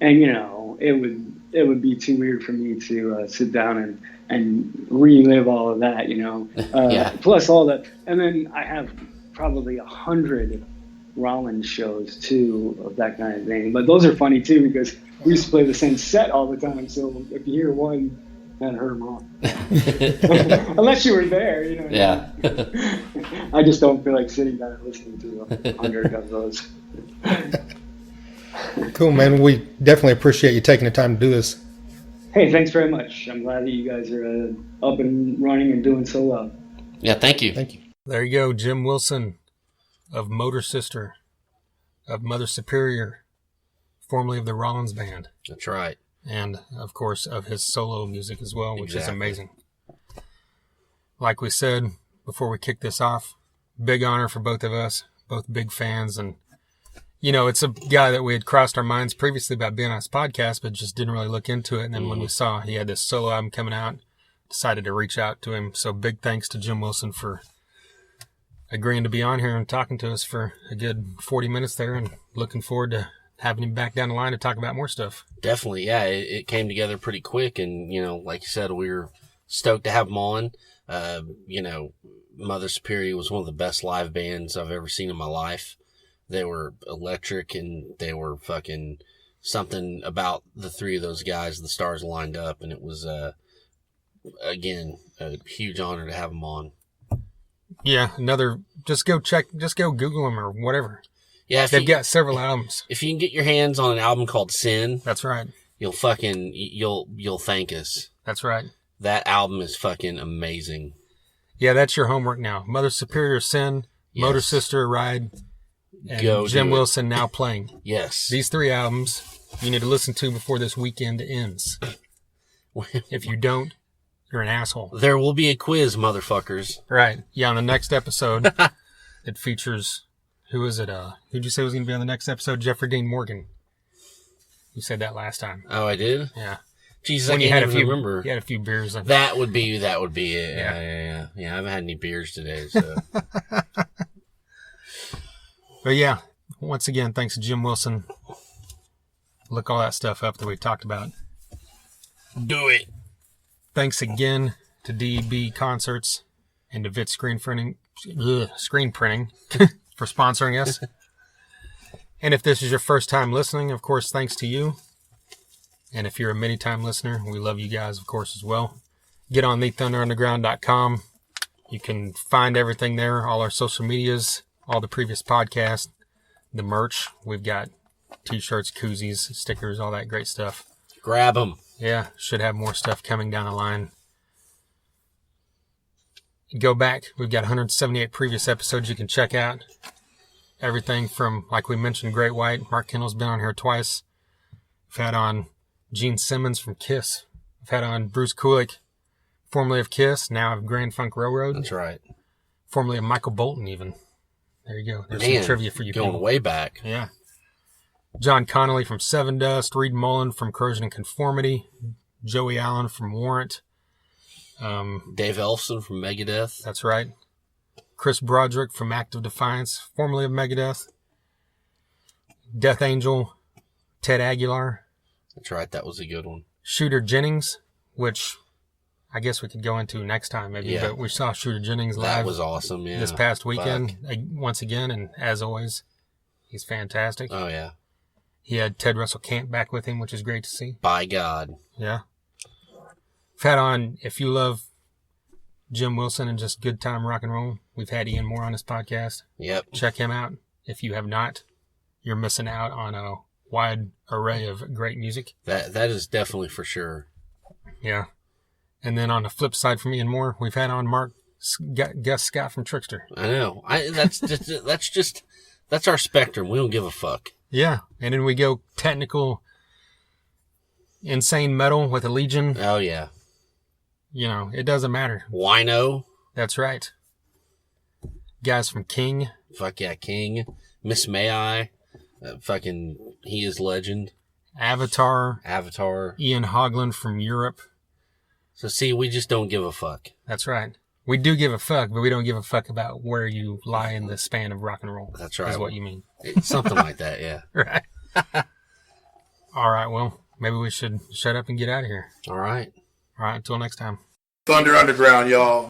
and you know, it would be too weird for me to sit down and relive all of that, you know. Yeah. Plus all that, and then I have probably 100 Rollins shows too of that kind of thing. But those are funny too, because we used to play the same set all the time. So if you hear one, that hurt them all. Unless you were there, you know. Yeah. I just don't feel like sitting down and listening to 100 of those. Cool, man. We definitely appreciate you taking the time to do this. Hey, thanks very much. I'm glad that you guys are up and running and doing so well. Yeah, thank you. Thank you. There you go, Jim Wilson of Motor Sister, of Mother Superior, formerly of the Rollins Band. That's right. And, of course, of his solo music as well, which is Exactly. amazing. Like we said before we kick this off, big honor for both of us, both big fans. And, you know, it's a guy that we had crossed our minds previously about being on his podcast, but just didn't really look into it. And then when we saw he had this solo album coming out, decided to reach out to him. So big thanks to Jim Wilson for agreeing to be on here and talking to us for a good 40 minutes there, and looking forward to having him back down the line to talk about more stuff. Definitely, yeah. It came together pretty quick, and, like you said, we were stoked to have him on. Mother Superior was one of the best live bands I've ever seen in my life. They were electric, and they were fucking something about the three of those guys. The stars lined up, and it was, again, a huge honor to have them on. Yeah, just go Google them or whatever. Yeah, they've got several albums. If you can get your hands on an album called Sin, that's right. You'll thank us. That's right. That album is fucking amazing. Yeah, that's your homework now. Mother Superior, Sin, yes. Motor Sister, Ride, and Jim Wilson now playing. Yes. These 3 albums you need to listen to before this weekend ends. If you don't, you're an asshole. There will be a quiz, motherfuckers. Right. Yeah, on the next episode, it features, who is it? Who'd you say was going to be on the next episode? Jeffrey Dean Morgan. You said that last time. Oh, I did? Yeah. Jesus, I can't even remember. You had a few beers. That would be it. Yeah. I haven't had any beers today, so. But yeah, once again, thanks to Jim Wilson. Look all that stuff up that we talked about. Do it. Thanks again to DB Concerts and to Vit Screen Printing for sponsoring us. And if this is your first time listening, of course, thanks to you. And if you're a many-time listener, we love you guys, of course, as well. Get on thethunderunderground.com. You can find everything there, all our social medias, all the previous podcasts, the merch. We've got t-shirts, koozies, stickers, all that great stuff. Grab them. Yeah, should have more stuff coming down the line. Go back. We've got 178 previous episodes you can check out. Everything from, like we mentioned, Great White. Mark Kendall's been on here twice. We've had on Gene Simmons from Kiss. We've had on Bruce Kulick, formerly of Kiss, now of Grand Funk Railroad. That's right. Formerly of Michael Bolton, even. There you go. There's some trivia for you going people. Way back. Yeah. John Connolly from Seven Dust, Reed Mullen from Corrosion and Conformity, Joey Allen from Warrant. Dave Ellefson from Megadeth. That's right. Chris Broderick from Act of Defiance, formerly of Megadeth. Death Angel, Ted Aguilar. That's right, that was a good one. Shooter Jennings, which I guess we could go into next time maybe, yeah. But we saw Shooter Jennings live. That was awesome, yeah. This past weekend, once again, and as always, he's fantastic. Oh, yeah. He had Ted Russell Camp back with him, which is great to see. By God. Yeah. We've had on, if you love Jim Wilson and just good time rock and roll, we've had Ian Moore on this podcast. Yep. Check him out. If you have not, you're missing out on a wide array of great music. That is definitely for sure. Yeah. And then on the flip side from Ian Moore, we've had on Gus Scott from Trickster. I know. That's our spectrum. We don't give a fuck. Yeah. And then we go technical, insane metal with a Legion. Oh, yeah. You know, it doesn't matter. Wino. That's right. Guys from King. Fuck yeah, King. Miss May I. He is legend. Avatar. Ian Hogland from Europe. So see, we just don't give a fuck. That's right. We do give a fuck, but we don't give a fuck about where you lie in the span of rock and roll. That's right. Is what you mean. Something like that, yeah. Right. All right, well, maybe we should shut up and get out of here. All right. All right, until next time. Thunder Underground, y'all.